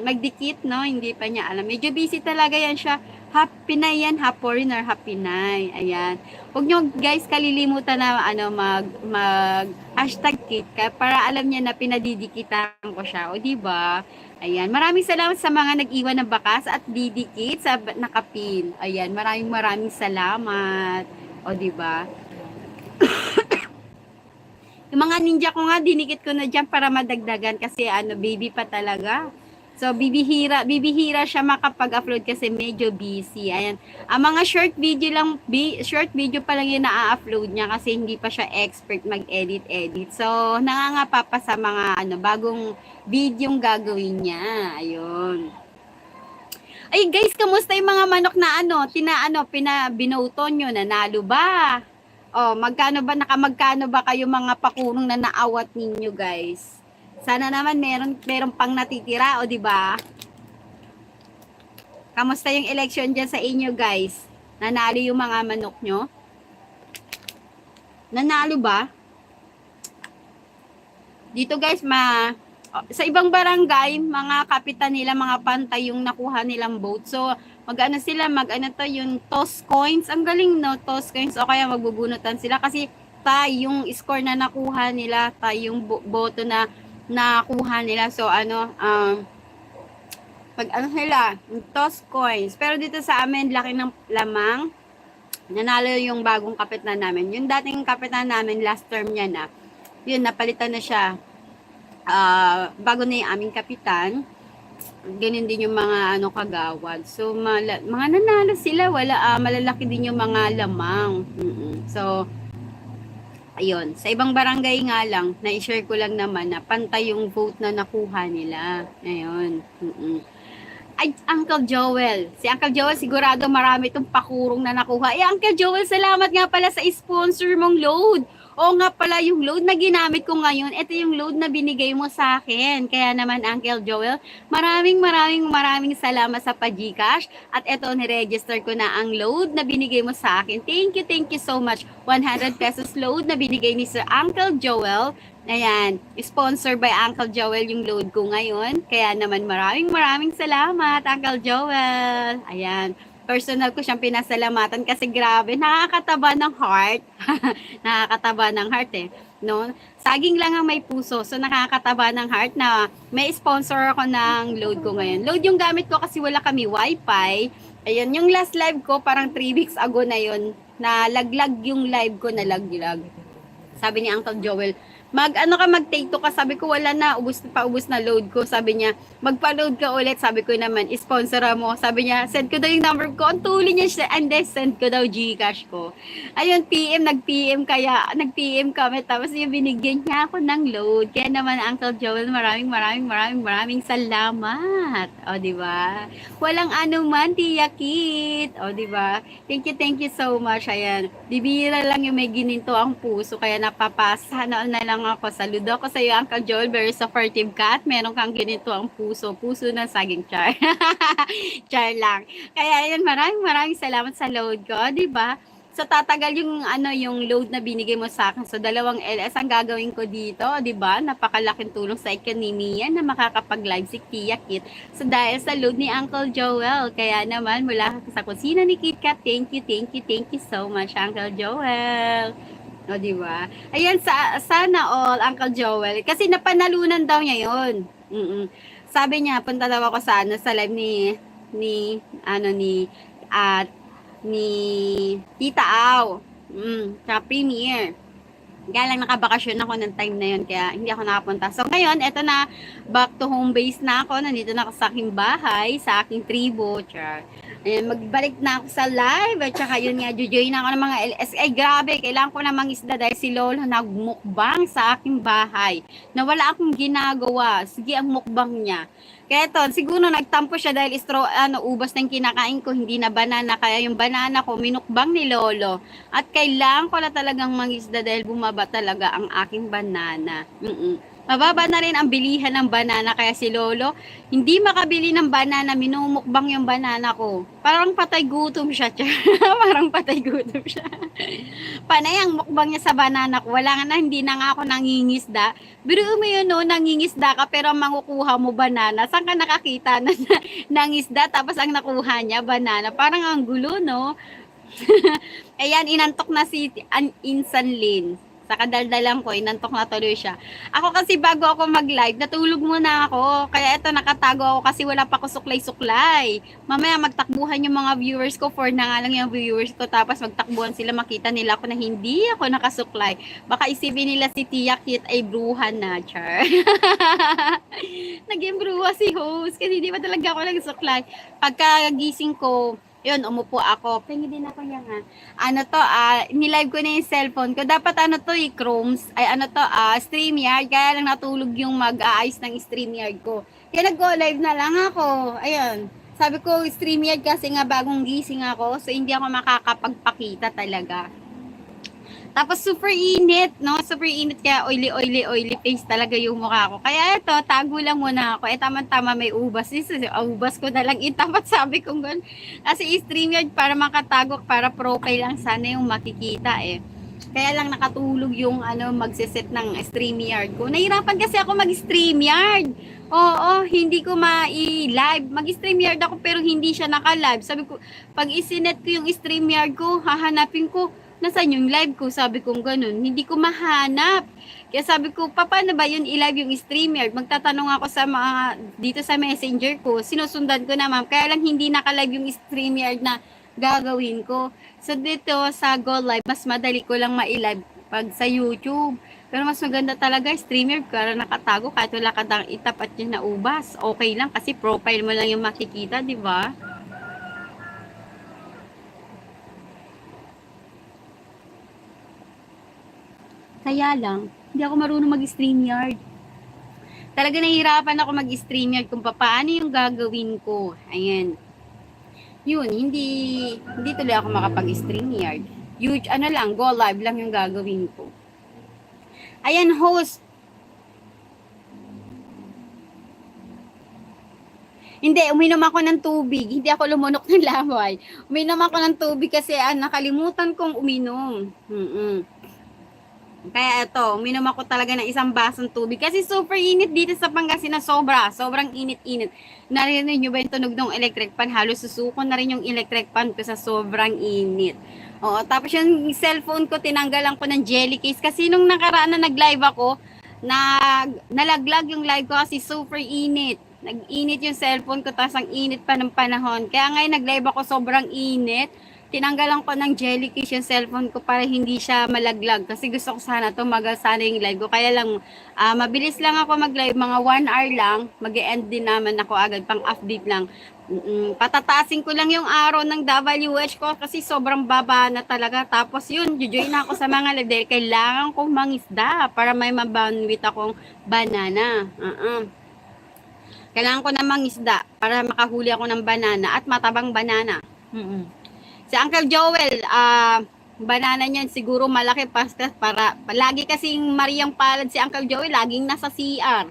magdikit, no? Hindi pa niya alam. Medyo busy talaga yan siya. Half Pinay yan, half foreigner, half Pinay. Ayan. Huwag nyo guys kalilimutan na mag #KitKat para alam niya na pinadidikitan ko siya. O diba? Ayan. Maraming salamat sa mga nag-iwan ng bakas at didikit sa nakapin. Ayan. Maraming salamat. O diba? Yung mga ninja ko nga, dinikit ko na dyan para madagdagan kasi baby pa talaga. So, bibihira siya makapag-upload kasi medyo busy. Ayan. Ang mga short video pa lang yung na-upload niya kasi hindi pa siya expert mag-edit. So, nangangapa pa sa mga bagong videong gagawin niya. Ayun. Ay guys, kamusta yung mga manok na binoto nyo? Nanalo ba? Nakamagkano ba kayo mga pakunong na naawat ninyo guys? Sana naman meron pang natitira, o di ba? Kamusta yung election diyan sa inyo, guys? Nanalo yung mga manok nyo? Nanalo ba? Dito, guys, sa ibang barangay, mga kapitan nila, mga pantay yung nakuha nilang vote. So, yung toss coins. Ang galing, no? Toss coins. O kaya magbubunutan sila kasi yung score na nakuha nila, yung boto na nakuha nila. So, toss coins. Pero dito sa amin, laki ng lamang. Nanalo yung bagong kapitan namin. Yung dating kapitan namin, last term niya na, yun, napalitan na siya. Bago na yung aming kapitan, ganun din yung mga ano kagawad. So mga nanalo sila, wala malalaki din yung mga lamang. So ayun, sa ibang barangay nga lang, na-share ko lang naman na pantay yung vote na nakuha nila. Ayun. Ay, Uncle Joel. Si Uncle Joel, sigurado marami itong pakurong na nakuha. Uncle Joel, salamat nga pala sa sponsor mong load. Oo nga pala, yung load na ginamit ko ngayon, ito yung load na binigay mo sa akin. Kaya naman, Uncle Joel, maraming salamat sa pa-Gcash. At ito, niregister ko na ang load na binigay mo sa akin. Thank you so much. 100 pesos load na binigay ni Sir Uncle Joel. Ayan, sponsor by Uncle Joel yung load ko ngayon. Kaya naman maraming salamat, Uncle Joel. Ayan, personal ko siyang pinasalamatan kasi grabe, nakakataba ng heart. Nakakataba ng heart eh. No? Saging lang ang may puso, so nakakataba ng heart na may sponsor ako ng load ko ngayon. Load yung gamit ko kasi wala kami wifi. Ayan, yung last live ko parang 3 weeks ago na yun, na laglag yung live ko, na laglag. Sabi ni Uncle Joel, mag-take to ka. Sabi ko, wala na, ubus na load ko. Sabi niya, magpa-load ka ulit. Sabi ko naman, sponsor mo. Sabi niya, send ko daw yung number ko. Ang tuloy niya siya, and then send ko daw Gcash ko. Ayun, nag-PM kami. Tapos yung binigyan niya ako ng load. Kaya naman, Uncle Joel, maraming salamat. O, di ba? Walang anuman, Tia Kit. O, di ba? Thank you so much. Ayan, bibira lang yung may gininto ang puso. Kaya napapasa na lang ako. Saludo ako sa iyo, Uncle Joel. Very supportive ka at meron kang ganito ang puso ng saging, char. Char lang. Kaya yan, maraming salamat sa load ko, di ba? So tatagal yung load na binigay mo sa akin. So 2 LS ang gagawin ko dito, di ba? Napakalaking tulong sa ekonomiya na makakapag-live si Tia Kit. So dahil sa load ni Uncle Joel, kaya naman mula sa kusina ni Kit Kat, thank you so much, Uncle Joel. O, di ba? Ayan, sana all, Uncle Joel. Kasi napanalunan daw niya yun. Sabi niya, punta daw ako sa live ni Tita Au. Sa premiere. Kaya lang nakabakasyon ako ng time na yun, kaya hindi ako nakapunta. So ngayon, eto na, back to home base na ako. Nandito na ako sa aking bahay, sa aking tribo. Ayan, magbalik na ako sa live. At saka yun nga, join ako ng mga LS. Ay, grabe, kailangan ko na mangisda dahil si Lolo nagmukbang sa aking bahay. Na wala akong ginagawa. Sige, ang mukbang niya. Kaya ito, siguro nagtampo siya dahil ubas na yung kinakain ko, hindi na banana. Kaya yung banana ko, minukbang ni Lolo. At kailangan ko na talagang mangisda dahil bumaba talaga ang aking banana. Mababa na rin ang bilihan ng banana, kaya si Lolo, hindi makabili ng banana, minumukbang yung banana ko. Parang patay gutom siya. Parang patay gutom siya. Panay ang mukbang niya sa banana ko. Hindi na nga ako nangingisda. Pero mo yun, no, nangingisda ka pero mangukuha mo banana. Saan ka nakakita na nangisda tapos ang nakuha niya banana? Parang ang gulo, no? Ayan, inantok na si Insan Lin. Sa kadaldalan ko, inantok na tuloy siya. Ako kasi bago ako mag-live, natulog muna ako. Kaya ito, nakatago ako kasi wala pa ako suklay-suklay. Mamaya magtakbuhan yung mga viewers ko, 4 na nga lang yung viewers ko. Tapos magtakbuhan sila, makita nila ako na hindi ako nakasuklay. Baka isipin nila si Tia Kit ay bruhan na, char. Naging bruha si host kasi hindi pa talaga ako nagsuklay. Pagkagising ko, yun, umupo ako. Pengi din ako yan, ha. Nilive ko na yung cellphone ko. Dapat StreamYard. Kaya lang natulog yung mag-aayos ng StreamYard ko. Kaya nag-go-live na lang ako. Ayun. Sabi ko, StreamYard kasi nga bagong gising ako. So, hindi ako makakapagpakita talaga. Tapos super init, no? Super init, kaya oily face talaga yung mukha ko. Kaya ito, tago lang muna ako. Tama-tama may ubas. Ubas ko na lang itapat, sabi ko gano'n. Kasi StreamYard para makatago, para profile lang sana yung makikita eh. Kaya lang nakatulog yung magsiset ng StreamYard ko. Nahirapan kasi ako mag-StreamYard. Oo, hindi ko ma-live. Mag-StreamYard ako pero hindi siya naka-live. Sabi ko, pag isinet ko yung StreamYard ko, hahanapin ko, nasaan yung live ko? Sabi ko ganun, hindi ko mahanap. Kaya sabi ko, paano ba yun i-live yung StreamYard? Magtatanong ako sa mga, dito sa messenger ko, sinusundan ko na ma'am. Kaya lang hindi naka-live yung StreamYard na gagawin ko. So dito sa Go Live, mas madali ko lang ma-live pag sa YouTube. Pero mas maganda talaga, streamer, para nakatago kahit wala ka dang itap at yung naubas. Okay lang kasi profile mo lang yung makikita, di ba? Kaya lang, hindi ako marunong mag-StreamYard. Talaga nahihirapan ako mag-StreamYard kung paano yung gagawin ko. Ayan. Yun, hindi tuloy ako makapag-StreamYard. Huge, ano lang, go live lang yung gagawin ko. Ayan, host. Hindi, uminom ako ng tubig. Hindi ako lumunok ng laway. Uminom ako ng tubig kasi nakalimutan kong uminom. Kaya ito, uminom ako talaga ng isang basong tubig. Kasi super init dito sa Pangasinan, sobrang init-init. Narinig nyo ba yung tunog ng electric fan? Halos susuko na rin yung electric fan ko sa sobrang init. Oo, tapos yung cellphone ko, tinanggalan ko ng jelly case. Kasi nung nakaraan na nag-live ako, nalaglag yung live ko kasi super init. Nag-init yung cellphone ko, tapos ang init pa ng panahon. Kaya ngayon nag-live ako, sobrang init. Tinanggalan ko ng jelly case yung cellphone ko para hindi siya malaglag. Kasi gusto ko sana tumagal sana yung live ko. Kaya lang, mabilis lang ako mag-live, mga 1 hour lang. Mag-e-end din naman ako agad, pang-update lang. Patataasin ko lang yung araw ng WH ko kasi sobrang baba na talaga. Tapos yun, jujoin na ako sa mga live dahil kailangan kong mangisda para may mabanwit akong banana. Kailangan ko na mangisda para makahuli ako ng banana at matabang banana. Si Uncle Joel, banana niyan siguro malaki para lagi kasing Mariang Palad si Uncle Joel, laging nasa CR.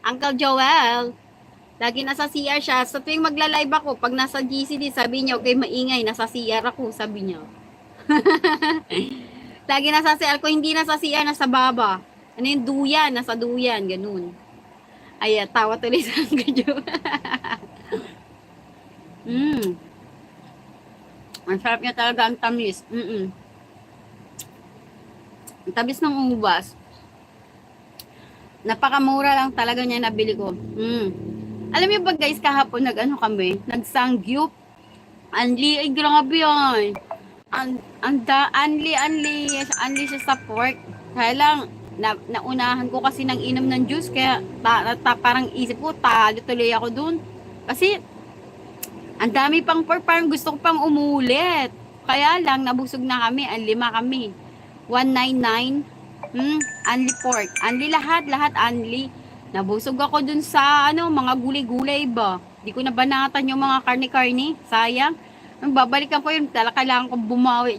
Uncle Joel, lagi nasa CR siya. So tuwing magla-live ako, pag nasa GCD, sabi niya, okay, maingay, nasa CR ako, sabi niya. Lagi nasa CR ko, hindi nasa CR, nasa baba. Ano yung duyan, nasa duyan, ganun. Ay, tawa tuloy sa Uncle Joel. Ang sarap niya talaga, ang tamis. Ang tamis ng ubas. Napakamura lang talaga niya nabili ko. Alam niyo ba guys, kahapon kami, nagsangyup. Anli, ay grabe yan. Anli siya sa pork. Kaya lang, naunahan ko kasi ng inom ng juice, kaya parang isip ko, talo tuloy ako dun. Kasi, ang dami pang pork, parang gusto ko pang umulit. Kaya lang, nabusog na kami, 5 kami. 199, unli pork. Unli lahat, unli. Nabusog ako dun sa, mga gulay-gulay ba. Di ko na banatan yung mga karne-karne. Sayang. Babalikan ko yun, kailangan kong bumawi.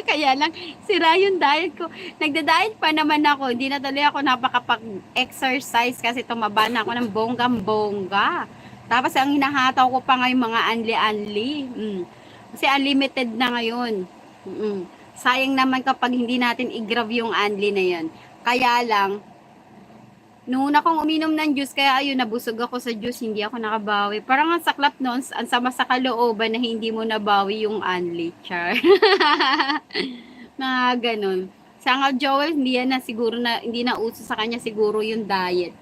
Kaya lang, sira yung diet ko. Nagda-diet pa naman ako. Hindi na tuloy ako napakapag-exercise kasi tumaba na ako ng bonggang-bongga. Tapos ang hinahataw ko pa ngayon mga anli-anli. Kasi unlimited na ngayon. Sayang naman kapag hindi natin i-grab yung anli na yan. Kaya lang, noon akong uminom ng juice, kaya ayun, nabusog ako sa juice, hindi ako nakabawi. Parang ang saklap noon, ang sama sa kalooban na hindi mo nabawi yung unli, char. Mga ganun. Sa Uncle Joel, hindi na uso sa kanya siguro yung diet.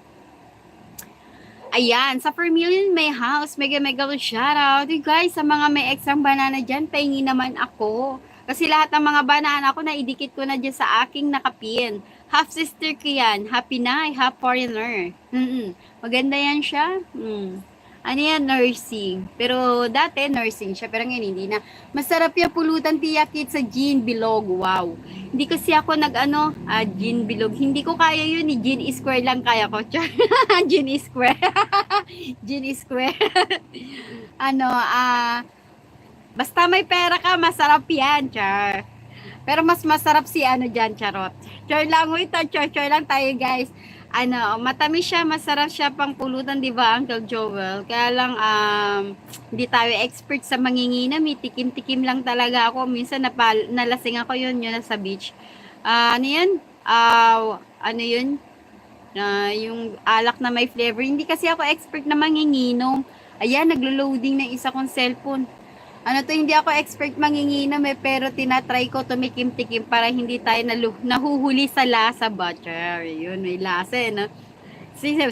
Ayan, sa Vermilion May House, mega shoutout. You guys, sa mga may extra banana dyan, pahingi naman ako. Kasi lahat ng mga banana ko, naidikit ko na dyan sa aking nakapin. Half sister ko yan. Half Pinay, half foreigner. Maganda yan siya. Ano yan? Nursing. Pero dati, nursing siya. Pero ngayon, hindi na. Masarap yung pulutan tiyakit sa Jean Bilog. Wow. Hindi kasi ako Jean Bilog. Hindi ko kaya yun. Jean Square lang kaya ko. Jean Square. Jean Square. Basta may pera ka, masarap yan, char. Pero mas masarap si dyan, charot. Char lang, wait, char lang tayo, guys. Matamis siya, masarap siya pang pulutan, di ba, Uncle Joel? Kaya lang, hindi tayo expert sa manginginam, tikim-tikim lang talaga ako. Minsan, nalasing ako yun nasa beach. Yung alak na may flavor. Hindi kasi ako expert na manginginom. Ayan, naglo-loading ng isa kong cellphone. Hindi ako expert manginginom pero tinatry ko tumikim-tikim para hindi tayo nahuhuli sa lasa butter. Yun, may lasa no?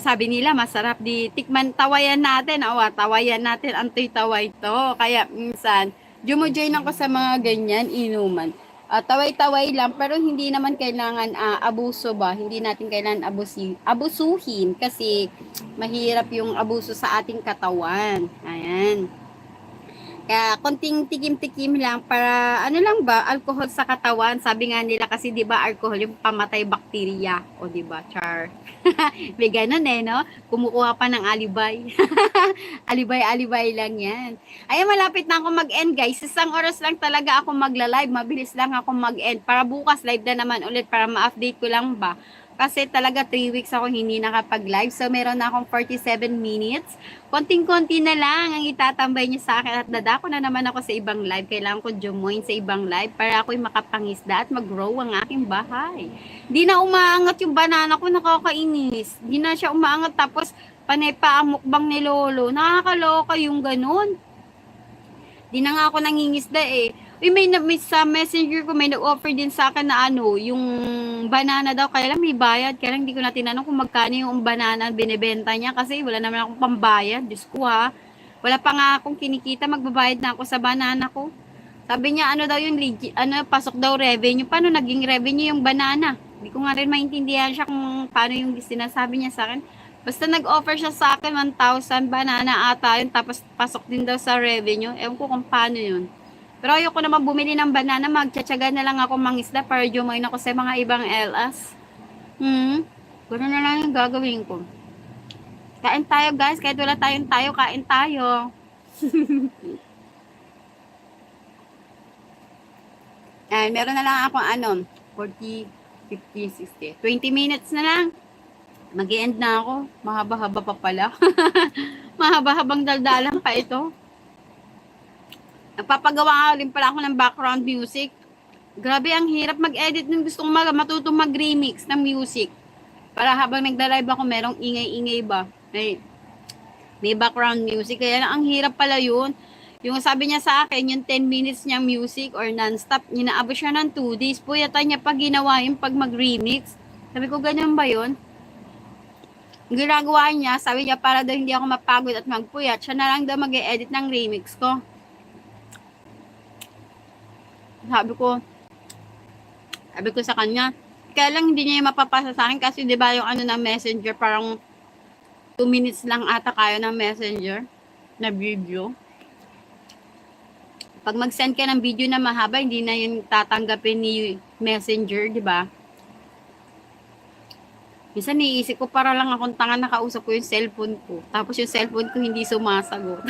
Sabi nila masarap di tikman, tawayan natin. Tawayan natin, antoy taway to. Kaya minsan, jumojoin ako sa mga ganyan inuman. taway-taway lang, pero hindi naman kailangan abuso ba? Hindi natin kailangan abusuhin kasi mahirap yung abuso sa ating katawan. Ayan. Kaya konting tikim-tikim lang para ano lang ba, alcohol sa katawan. Sabi nga nila kasi 'di ba alcohol yung pamatay bakterya, o 'di ba? Char. May ganun no? Kumukuha pa ng alibay. Alibay-alibay lang 'yan. Ay malapit na ako mag-end, guys. Isang oras lang talaga ako magla-live. Mabilis lang ako mag-end para bukas live na naman ulit para ma-update ko lang ba. Kasi talaga 3 weeks ako hindi nakapag-live. So, meron na akong 47 minutes. Konting-konti na lang ang itatambay niyo sa akin at dadako na naman ako sa ibang live. Kailangan ko join sa ibang live para ako'y makapangisda at mag-grow ang aking bahay. Di na umaangat yung banana ko, nakakainis. Di na siya umaangat tapos panay pa ang mukbang ni Lolo. Nakakaloka yung ganun. Di na nga ako nangingisda eh. Uy, may sa messenger ko may nag-offer din sa akin na yung banana daw. Kaya lang may bayad. Kaya lang hindi ko na tinanong kung magkano yung banana binibenta niya. Kasi wala naman akong pambayad. Diyos ko ha. Wala pa nga akong kinikita. Magbabayad na ako sa banana ko. Sabi niya daw yung pasok daw revenue. Paano naging revenue yung banana? Hindi ko nga rin maintindihan siya kung paano yung sinasabi niya sa akin. Basta nag-offer siya sa akin 1,000 banana ata yun. Tapos pasok din daw sa revenue. Ewan ko kung paano yun. Pero ayoko naman bumili ng banana, magtsatsaga na lang ako mangisda para jumain ako sa mga ibang LS. Ganoon na lang yung gagawin ko. Kain tayo guys, kahit wala tayong tayo, kain tayo. And meron na lang ako 40, 50, 60, 20 minutes na lang. Mag-i-end na ako. Mahaba-haba pa pala. Mahaba-habang daldalan pa ito. Nagpapagawa rin pala ako ng background music. Grabe, ang hirap mag-edit ng gustong matutong mag-remix ng music. Para habang nagda-live ako, merong ingay-ingay ba? May background music. Kaya lang, ang hirap pala yun. Yung sabi niya sa akin, yung 10 minutes niyang music or non-stop, inaabot siya ng 2 days. Puyata niya pag ginawa yung pag mag-remix. Sabi ko, ganyan ba yun? Yung ginagawa niya, sabi niya, para daw hindi ako mapagod at magpuyat, siya na lang daw mag-e-edit ng remix ko. Sabi ko sa kanya, kaya lang hindi niya mapapasa sa akin kasi 'di ba yung ng messenger parang 2 minutes lang ata kaya ng messenger na video. Pag mag-send ka ng video na mahaba, hindi na yun tatanggapin ni messenger, 'di ba? Minsan niisip ko para lang akong tanga nakausap ko yung cellphone ko. Tapos yung cellphone ko hindi sumasagot.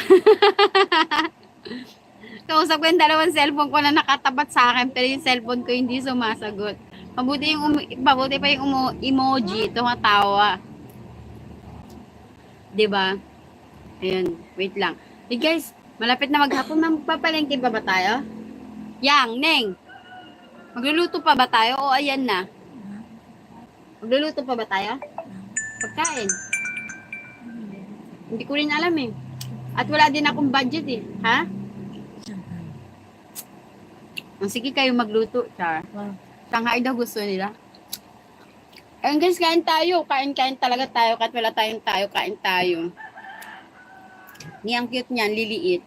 Kausap ko yung dalawang cellphone ko na nakatapat sa akin pero yung cellphone ko hindi sumasagot. Mabuti pa yung emoji, tumatawa. 'Di ba? Ayun, wait lang. Hey guys, malapit na maghapon, magpapalengke pa ba tayo? Yang, Neng. Magluluto pa ba tayo o ayan na? Magluluto pa ba tayo? Pagkain. Hindi ko rin alam eh. At wala din akong budget eh. Ha? Sige kayo magluto, Char. Shanghai daw gusto nila. Ayun guys, kain tayo. Kain talaga tayo. Kahit wala tayong tayo, kain tayo. Ni ang cute niyan, liliit.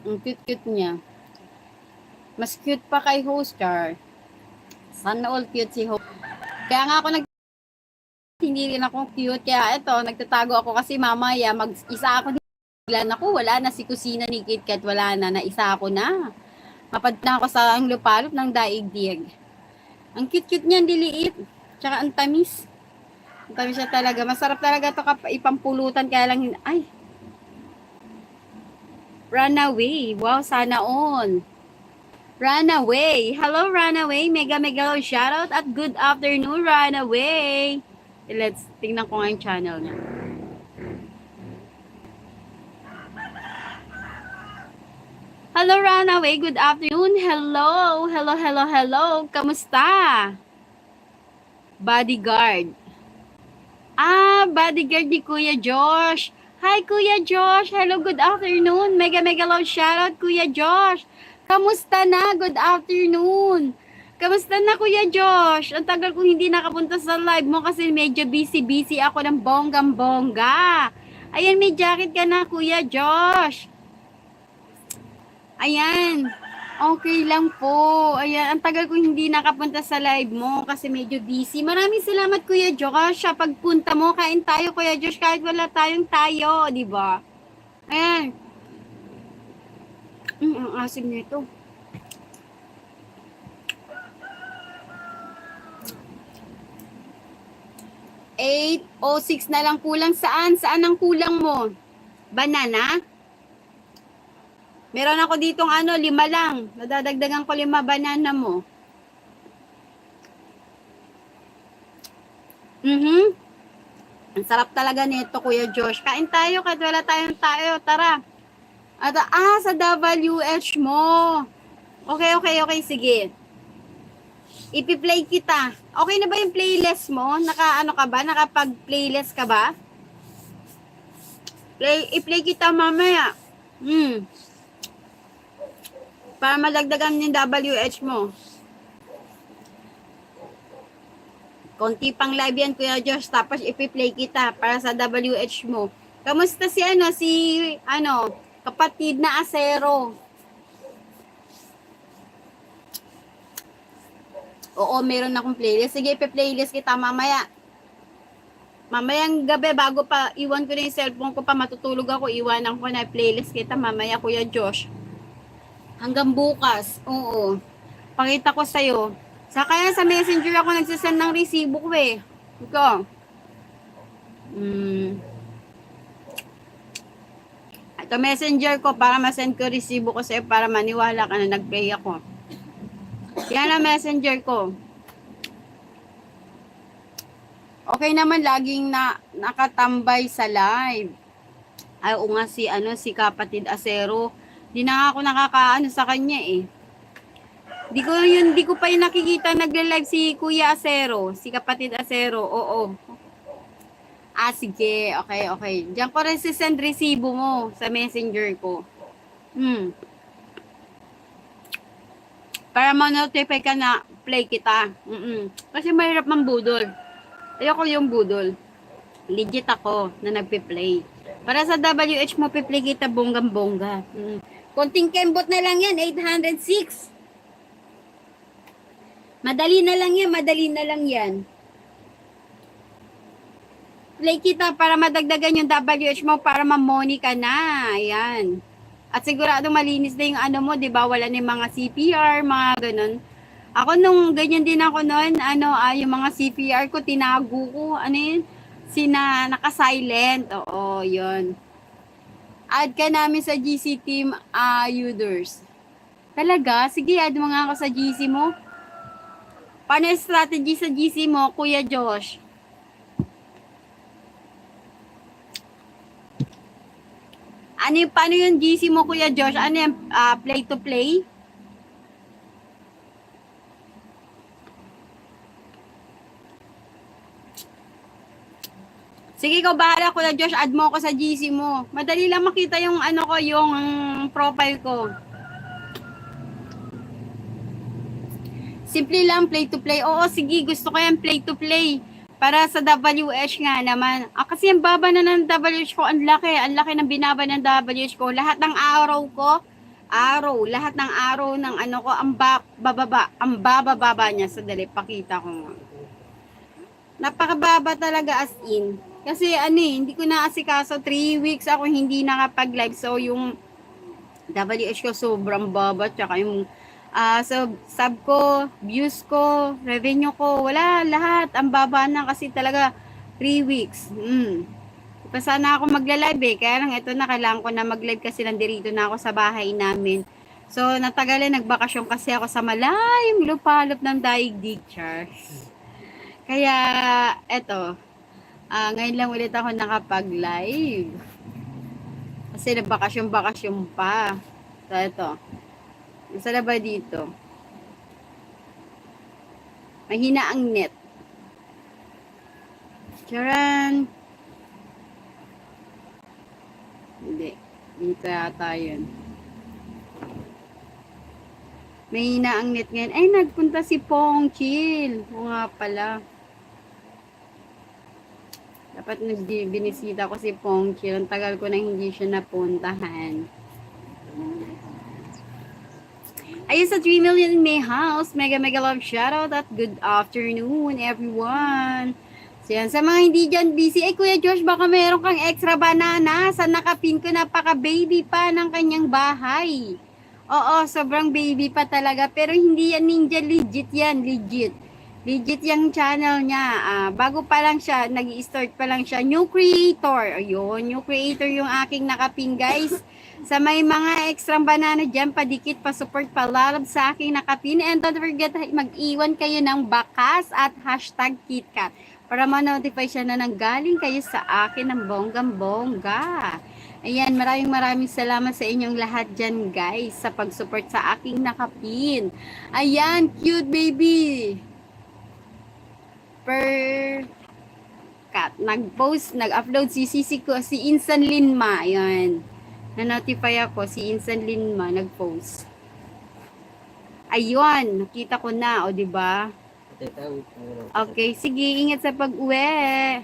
Ang cute niya. Mas cute pa kay host, Char. Sana all cute si host. Kaya nga ako hindi rin ako cute. Kaya ito, nagtatago ako kasi mamaya mag-isa ako. Wala na si kusina ni KitKat. Wala na. Naisa ako na. Mapad na ako sa ang lupalop ng daigdig. Ang cute-cute niyan, diliit. Tsaka ang tamis. Ang tamis siya talaga. Masarap talaga ito ipampulutan. Kaya lang, ay. Runaway. Wow, sana all. Runaway. Hello, Runaway. Mega shoutout at good afternoon, Runaway. Let's tingnan ko nga yung channel niya. Hello, Runaway. Good afternoon. Hello. Kamusta? Bodyguard. Bodyguard ni Kuya Josh. Hi, Kuya Josh. Hello, good afternoon. Mega loud shoutout, Kuya Josh. Kamusta na? Good afternoon. Kamusta na, Kuya Josh? Ang tagal kong hindi nakapunta sa live mo kasi medyo busy ako ng bonggang-bongga. Ayan, may jacket ka na, Kuya Josh. Ayan. Okay lang po. Ayan, ang tagal ko hindi nakapunta sa live mo kasi medyo busy. Maraming salamat Kuya Josh. Sa pagpunta mo, kain tayo Kuya Josh kahit wala tayong tayo, di ba? Ayan. Ang asim nito. 8:06 na lang kulang. Saan? Saan ang kulang mo? Banana? Meron ako ditong 5 lang. Nadadagdagan ko 5 banana mo. Ang sarap talaga nito, Kuya Josh. Kain tayo kahit wala tayong tayo. Tara. At, sa WH mo. Okay, sige. Ipi-play kita. Okay na ba yung playlist mo? Naka-ano ka ba? Nakapag-playlist ka ba? I-play kita mamaya. Para madagdagan yung WH mo. Konti pang live yan, Kuya Josh. Tapos ipi-play kita para sa WH mo. Kamusta si kapatid na Asero? Oo, meron akong playlist. Sige, ipi-playlist kita mamaya. Mamayang gabi, bago pa iwan ko na yung cellphone ko pa matutulog ako, iwanan ko na playlist kita mamaya, Kuya Josh. Hanggang bukas. Oo. Pakita ko sa'yo. Kaya sa messenger ako nagsasend ng resibo ko eh. Ito. Ito messenger ko para masend ko resibo ko sa'yo para maniwala ka na nag-pay ako. Yan ang messenger ko. Okay naman laging nakatambay sa live. Ay, oo nga si kapatid Asero. Di na ako nakakaano sa kanya eh. Di ko pa yung nakikita nagla-live si Kuya Asero, si kapatid Asero. Oo. Sige. Okay. Diyan ko rin send resibo mo sa messenger ko. Para ma-notify ka na play kita. Kasi mahirap mambudol. Ayoko yung budol. Legit ako na nagpe-play. Para sa WH mo, pe-play kita bonggang-bongga. Konting kembot na lang yan, 806. Madali na lang yan. Play kita para madagdagan yung WH mo para ma-money ka na. Ayan. At sigurado malinis na yung mo, di ba? Wala na yung mga CPR, mga ganun. Ako nung ganyan din ako noon, yung mga CPR ko, tinago ko. Naka-silent. Oo, yun. Add ka namin sa GC team, users. Talaga? Sige, add mo nga ako sa GC mo. Paano yung strategy sa GC mo, Kuya Josh? Paano yung GC mo, Kuya Josh? Ano yung play to play? Sige, ikaw bahala, Kuya Josh. Add mo ako sa GC mo. Madali lang makita yung yung profile ko. Simple lang, play to play. Oo, sige, gusto ko yan, play to play. Para sa WH nga naman. Kasi ang baba na ng WH ko, ang laki ng binaba ng WH ko. Lahat ng lahat ng araw ng ko, ang bababa niya. Sadali, pakita ko nga. Napakababa talaga as in. Kasi hindi ko na asikaso, 3 weeks ako hindi nakapag-live. So, yung WH ko sobrang baba, tsaka yung sub ko, views ko, revenue ko, wala, lahat. Ang baba na kasi talaga 3 weeks. Pa sana ako magla-live eh. Kaya lang ito na, kailangan ko na mag-live kasi nandirito na ako sa bahay namin. So, natagalan, nagbakasyon kasi ako sa malayong lupalop ng daigdig, Charles. Kaya, eto, ngayon lang ulit ako nakapag-live. Kasi nagbakasyon pa. So, eto. Isa na ba dito? Mahina ang net. Charan! Hindi. Dito yata yun. Mahina ang net ngayon. Ay, nagpunta si Pong Chill. O nga pala. Dapat binisita ko si Pong Chill. Ang tagal ko na hindi siya napuntahan. Ayun sa 3 million in my house. Mega mega love shoutout at good afternoon everyone. So yan, sa mga hindi dyan busy, Kuya Josh, baka meron kang extra banana sa nakapin ko, napaka-baby pa ng kanyang bahay. Oo, sobrang baby pa talaga, pero hindi yan ninja, legit yan, legit. Legit yung channel niya. Bago pa lang siya, nag-i-start pa lang siya. New creator. Ayun, new creator yung aking nakapin, guys. Sa may mga extra banana dyan, padikit, pa-support, pa-love sa aking nakapin. And don't forget, mag-iwan kayo ng bakas at hashtag KitKat para ma-notify siya na nanggaling kayo sa akin ng bonggang-bongga. Ayan, maraming salamat sa inyong lahat dyan, guys, sa pag-support sa aking nakapin. Ayan, cute baby. Per cat, nag-post, nag-upload si Sisi ko, si Insan Linma. Ayan. Na-notify ako, si Insan Linma nag-post. Ayun, nakita ko na, o di ba? Okay, sige, ingat sa pag-uwi.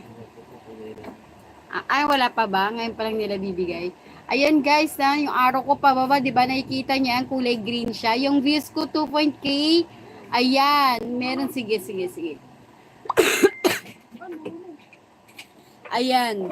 Ay, wala pa ba? Ngayon pa lang nila bibigay. Ayan guys, yung araw ko pababa, di ba nakikita niya, ang kulay green siya. Yung views ko, 2.k. Ayan, meron, sige. Ayan.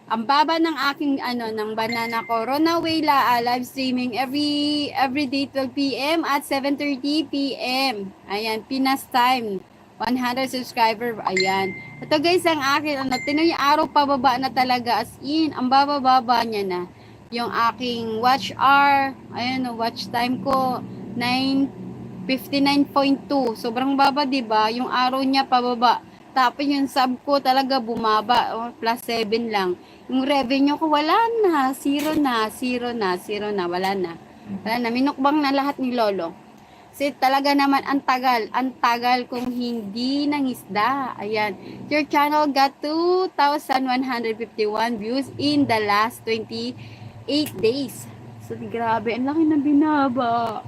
Ang baba ng aking ng banana ko. Runaway live streaming every day 12 PM at 7:30 PM. Ayan, Pinas time. 100 subscriber. Ayan. Ito guys, ang akin tinan yung araw pababa na talaga, as in, ang baba niya na. Yung aking watch hour, ayan, watch time ko 9:59.2. Sobrang baba, 'di ba? Yung araw niya pababa. Tapos yung sub ko talaga bumaba, plus 7 lang. Yung revenue ko wala na, zero na, wala na. Minukbang na lahat ni Lolo. Kasi talaga naman ang tagal kung hindi nangisda. Ayan, your channel got 2,151 views in the last 28 days. So grabe, ang laki na binaba.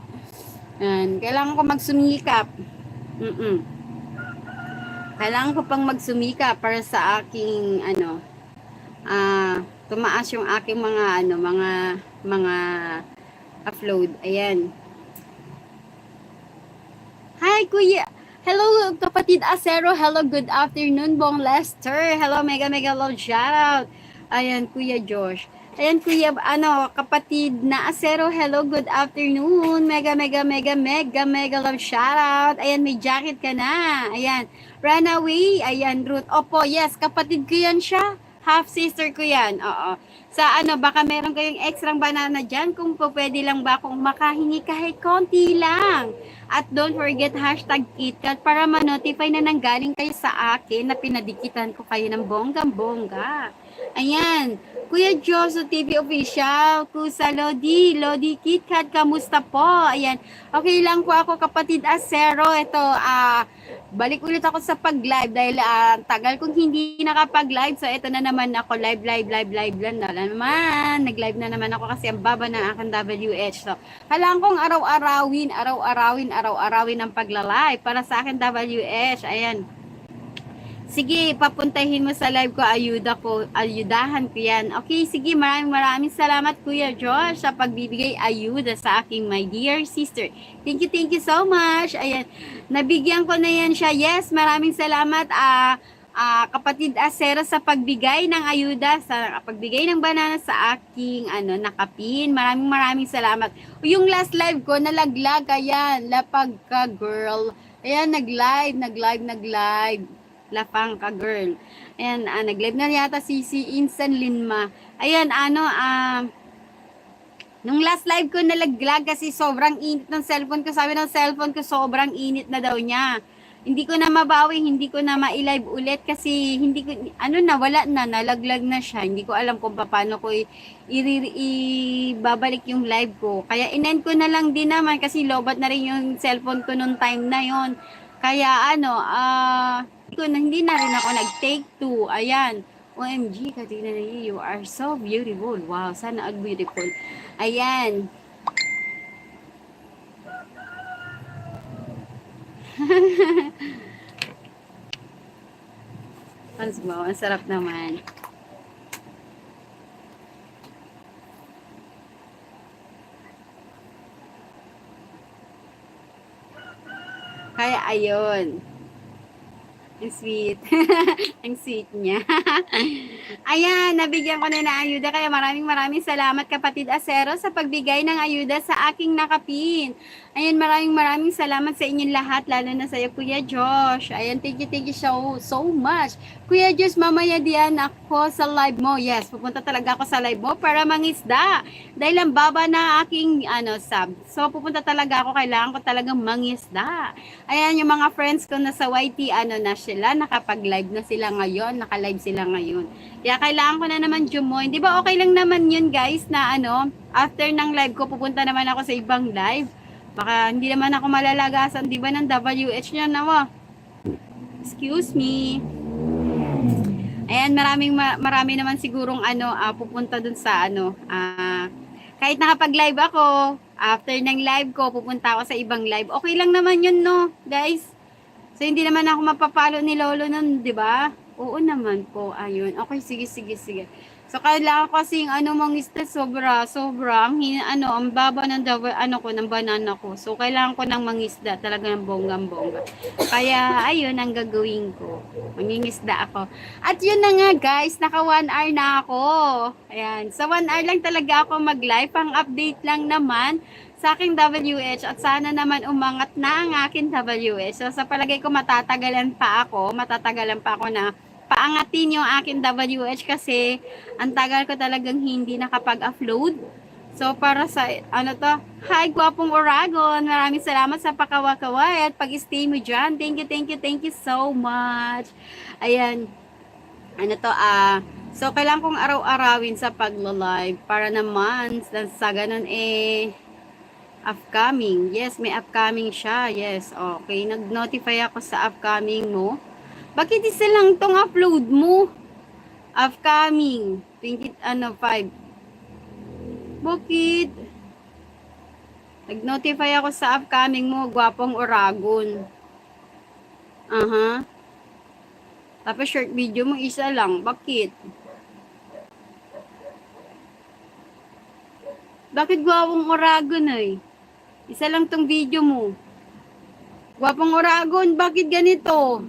Ayan, kailangan ko magsumikap. Kailangan ko pang magsumika para sa aking tumaas yung aking mga upload. Ayan. Hi Kuya. Hello kapatid Acero. Hello, good afternoon Bong Lester. Hello, mega love shoutout. Ayan Kuya Josh. Ayan Kuya kapatid na Acero. Hello, good afternoon. Mega love shoutout. Ayan, may jacket ka na. Ayan. Runaway. Ayan, Ruth. Opo, yes, kapatid ko yan siya. Half sister ko yan. Oo. Sa baka meron kayong extra banana dyan, kung pwede lang ba akong makahingi kahit konti lang. At don't forget hashtag KitKat para ma-notify na nanggaling kayo sa akin na pinadikitan ko kayo ng bonggang-bongga. Ayan. Kuya Joso TV Official, Kusa Lodi KitKat, kamusta po? Ayan. Okay lang po ako kapatid Acero. Ito, balik ulit ako sa pag-live dahil tagal kong hindi nakapag-live. So, ito na naman ako, live lang na naman. Nag-live na naman ako kasi ang baba ng aking WH. So, halang kong araw-arawin ang pagla-live para sa akin WH. Ayan. Sige, papuntahin mo sa live ko, ayudahan ko yan. Okay, sige, maraming salamat Kuya Josh sa pagbibigay ayuda sa aking my dear sister. Thank you so much. Ayan, nabigyan ko na yan siya. Yes, maraming salamat kapatid Acero sa pagbigay ng ayuda, sa pagbigay ng banana sa aking nakapin. Maraming salamat. Yung last live ko, nalaglag, ayan, lapag ka girl. Ayan, nag-live. Lapang ka girl. Ayan, nag-live na yata si Insan Linma. Ayan, nung last live ko nalaglag kasi sobrang init ng cellphone ko. Sabi ng cellphone ko, sobrang init na daw niya. Hindi ko na mabawi, hindi ko na ma-live ulit kasi hindi ko, wala na, nalaglag na siya. Hindi ko alam kung paano ko ibabalik yung live ko. Kaya in-end ko na lang din naman kasi lobat na rin yung cellphone ko nung time na yon. Kaya hindi na rin ako nag-take 2. Ayan. OMG, Katina, you are so beautiful. Wow, sana beautiful. Ayan. Wow, ang sarap naman. ayun. Ang sweet. Ang sweet niya. Ayan, nabigyan ko na ng ayuda. Kaya maraming salamat kapatid Acero sa pagbigay ng ayuda sa aking nakapin. Ayan, maraming salamat sa inyong lahat. Lalo na sa iyo, Kuya Josh. Ayan, thank you so much. Kuya Josh, mamaya diyan ako sa live mo. Yes, pupunta talaga ako sa live mo para mangisda. Dahil ang baba na aking sub. So, pupunta talaga ako. Kailangan ko talagang mangisda. Ayan, yung mga friends ko na sa YT, na sila, nakapag-live na sila ngayon, naka-live sila ngayon. Kaya kailangan ko na naman jumoin. Di ba okay lang naman yun guys, na after ng live ko, pupunta naman ako sa ibang live. Baka hindi naman ako malalagasan, di ba, ng WH niya na excuse me. Ayan, marami naman sigurong pupunta dun sa kahit nakapag-live ako, after ng live ko, pupunta ako sa ibang live. Okay lang naman yun, no, guys? So, hindi naman ako mapapalo ni Lolo nun, di ba? Oo naman po, ayun. Okay, sige. So, kailangan ko kasing mangisda, sobra, ang baba ng ng banana ko. So, kailangan ko ng mangisda, talaga ng bonggang-bongga. Kaya, ayun, ang gagawin ko. Mangingisda ako. At yun na nga, guys, naka 1 hour na ako. Ayan, sa 1 hour lang talaga ako mag-live. Pang update lang naman sa aking WH at sana naman umangat na ang aking WH. So, sa palagay ko matatagalan pa ako na paangatin yung aking WH kasi ang tagal ko talagang hindi nakapag-upload. So, para sa, hi, Gwapong Oragon, maraming salamat sa pakawakaway at pag-stay mo dyan. Thank you so much. Ayan, so, kailangan kong araw-arawin sa pagla-live para naman sa ganun upcoming. Yes, may upcoming siya. Yes, okay. Nag-notify ako sa upcoming mo. Bakit isa lang tong upload mo? Upcoming. 5. Bakit? Nag-notify ako sa upcoming mo, Gwapong Oragon. Tapos short video mo, isa lang. Bakit? Bakit Gwapong Oragon Isa lang tong video mo. Gwapong Oragon, bakit ganito?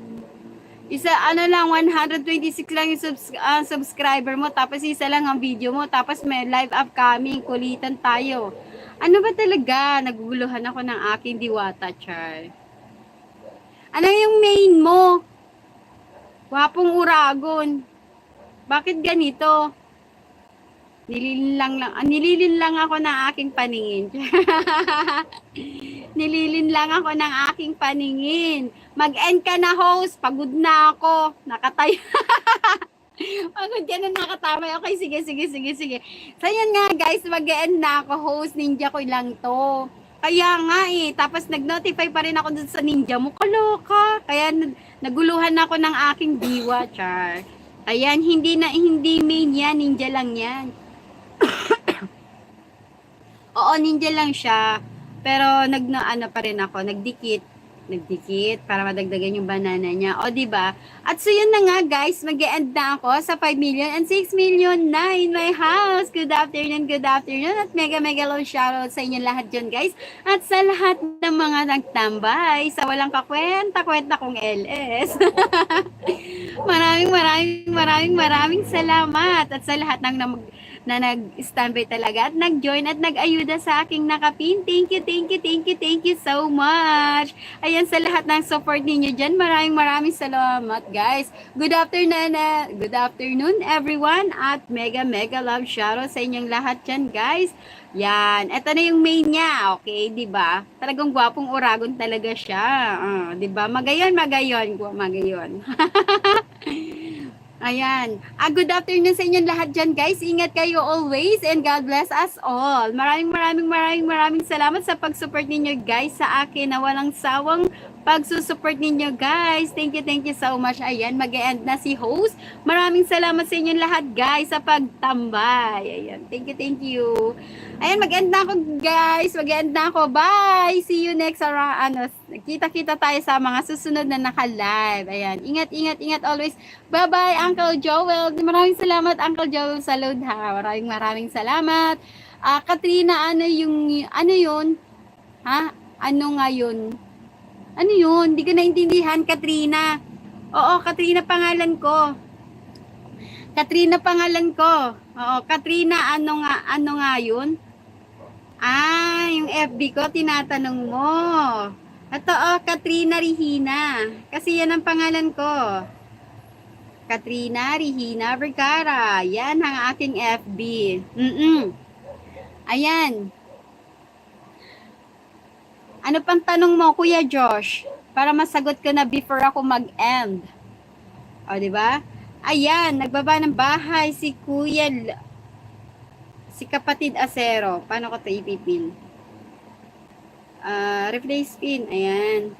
Isa, lang, 126 lang yung subscriber mo, tapos isa lang ang video mo, tapos may live upcoming, kulitan tayo. Ano ba talaga? Naguguluhan ako ng aking diwata, Char. Ano yung main mo? Gwapong Oragon. Bakit ganito? Nililin lang ako ng aking paningin. Nililin lang ako ng aking paningin. Mag-end ka na, host. Pagod na ako. Nakatayo. Pagod ka na, nakatama. Okay, sige. So, yan nga, guys. Mag-end na ako, host. Ninja ko lang to. Kaya nga Tapos nag-notify pa rin ako dun sa ninja mo. Kaloka. Kaya naguluhan ako ng aking diwa, Char. Ayan, hindi main yan. Ninja lang yan. Oo, ninja lang siya. Pero pa rin ako, nagdikit para madagdagan yung banana niya. O, di ba? At so yun na nga, guys, mag-e-end na ako sa 5 million and 6 million na in my house. Good afternoon. At mega love shoutout sa inyo lahat dyan, guys. At sa lahat ng mga nagtambay, sa walang kwenta kong LS. maraming salamat. At sa lahat ng na nag-standby talaga at nag-join at nag-ayuda sa aking nakapin. Thank you so much. Ayan, sa lahat ng support ninyo dyan, maraming salamat, guys. Good afternoon everyone at mega love shoutout sa inyong lahat dyan, guys. Yan, eto na yung main niya, okay, di ba? Talagang Gwapong Oragon talaga siya. Di ba? Magayon. Ayan. Good afternoon sa inyong lahat dyan, guys. Ingat kayo always and God bless us all. Maraming salamat sa pag-support ninyo, guys, sa akin na walang sawang pag-support ninyo, guys. Thank you so much. Ayan, mag-e-end na si host. Maraming salamat sa inyong lahat, guys, sa pagtambay. Ayan, thank you. Ayan, mag-end na ako, guys. Bye! See you next kita-kita tayo sa mga susunod na naka-live. Ayan, ingat always. Bye-bye, Uncle Joel. Maraming salamat, Uncle Joel, sa load, ha. Maraming salamat. Katrina, ano yun? Ha? Ano nga yun? Ano yun? Hindi ko naintindihan, Katrina. Oo, Katrina pangalan ko. Katrina pangalan ko. Oo, Katrina, ano nga yun? Ah, yung FB ko, tinatanong mo. Ito, Katrina Rihina. Kasi yan ang pangalan ko. Katrina Rihina Vergara. Yan ang aking FB. Ayan. Ano pang tanong mo, Kuya Josh? Para masagot ko na before ako mag-end. O, di ba? Ayan, nagbaba ng bahay si Kuya, si kapatid Asero. Paano ko ito ipipin? Replace pin. Ayan.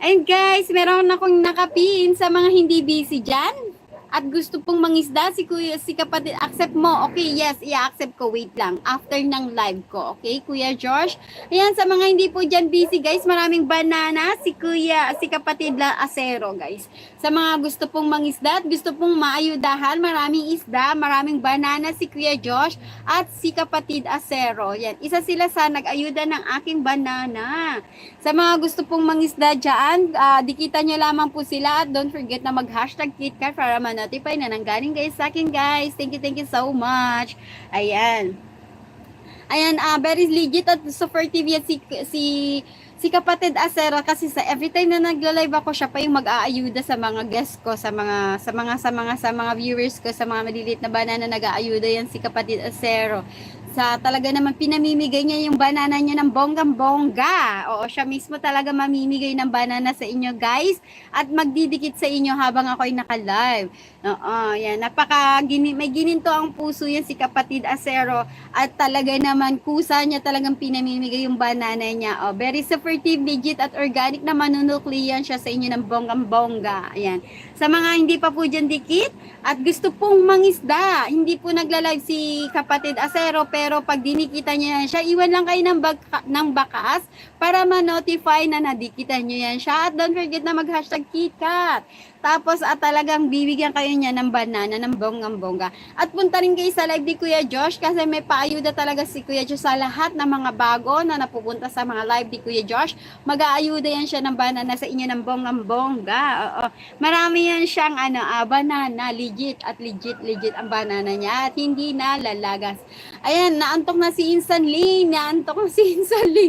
And guys, meron akong nakapin sa mga hindi busy dyan. At gusto pong mangisda si Kuya, si kapatid, accept mo. Okay, yes, i-accept ko. Wait lang. After ng live ko. Okay, Kuya Josh? Ayan, sa mga hindi po dyan busy, guys, maraming banana si Kuya, si kapatid La Acero, guys. Sa mga gusto pong mangisda at gusto pong maayudahan, maraming isda, maraming banana si Kuya Josh at si kapatid Acero. Yan, isa sila sa nag-ayuda ng aking banana. Sa mga gusto pong mangisda dyan, dikitan nyo lamang po sila at don't forget na mag-hashtag KitKat para ma-notify na nanggaling guys sa akin guys. Thank you so much. Ayan. Ayan, very legit at supportive yan si kapatid Acero kasi sa every time na nagla-live ako siya pa yung mag-aayuda sa mga guests ko, sa mga viewers ko, sa mga maliliit na banana nag-aayuda yan si kapatid Acero. Sa talaga naman pinamimigay niya yung banana niya ng bonggang-bongga. Oo, siya mismo talaga mamimigay ng banana sa inyo guys at magdidikit sa inyo habang ako'y naka-live. Oo, yan. May gininto ang puso yan si kapatid Acero at talaga naman kusa niya talagang pinamimigay yung banana niya. Oh, very supportive, legit at organic na manunukli yan siya sa inyo ng bonggang-bongga. Ayan. Sa mga hindi pa po dyan dikit at gusto pong mangisda, hindi po nagla-live si kapatid Acero pero pag dinikita niya yan siya, iwan lang kayo ng bakas para ma-notify na nadikitan niyo yan siya. At don't forget na mag-hashtag KitKat. Tapos talagang bibigyan kayo niya ng banana ng bonggang-bongga. At punta rin kayo sa live ni Kuya Josh kasi may paayuda talaga si Kuya Josh sa lahat ng mga bago na napupunta sa mga live ni Kuya Josh. Mag-aayuda yan siya ng banana sa inyo ng bonggang-bongga. Oo. Marami yan siyang banana, legit ang banana niya at hindi na lalagas. Ayan, naantok na si Insan Lee.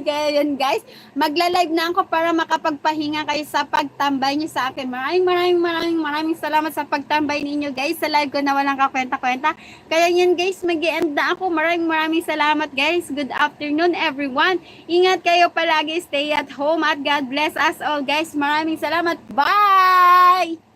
Kaya yan guys, magla-live na ako para makapagpahinga kayo sa pagtambay niyo sa akin. Maraming salamat sa pagtambay ninyo guys sa live ko na walang kakwenta-kwenta. Kaya yan guys, mag-e-end na ako. Maraming salamat guys. Good afternoon everyone. Ingat kayo palagi, stay at home at God bless us all guys. Maraming salamat. Bye!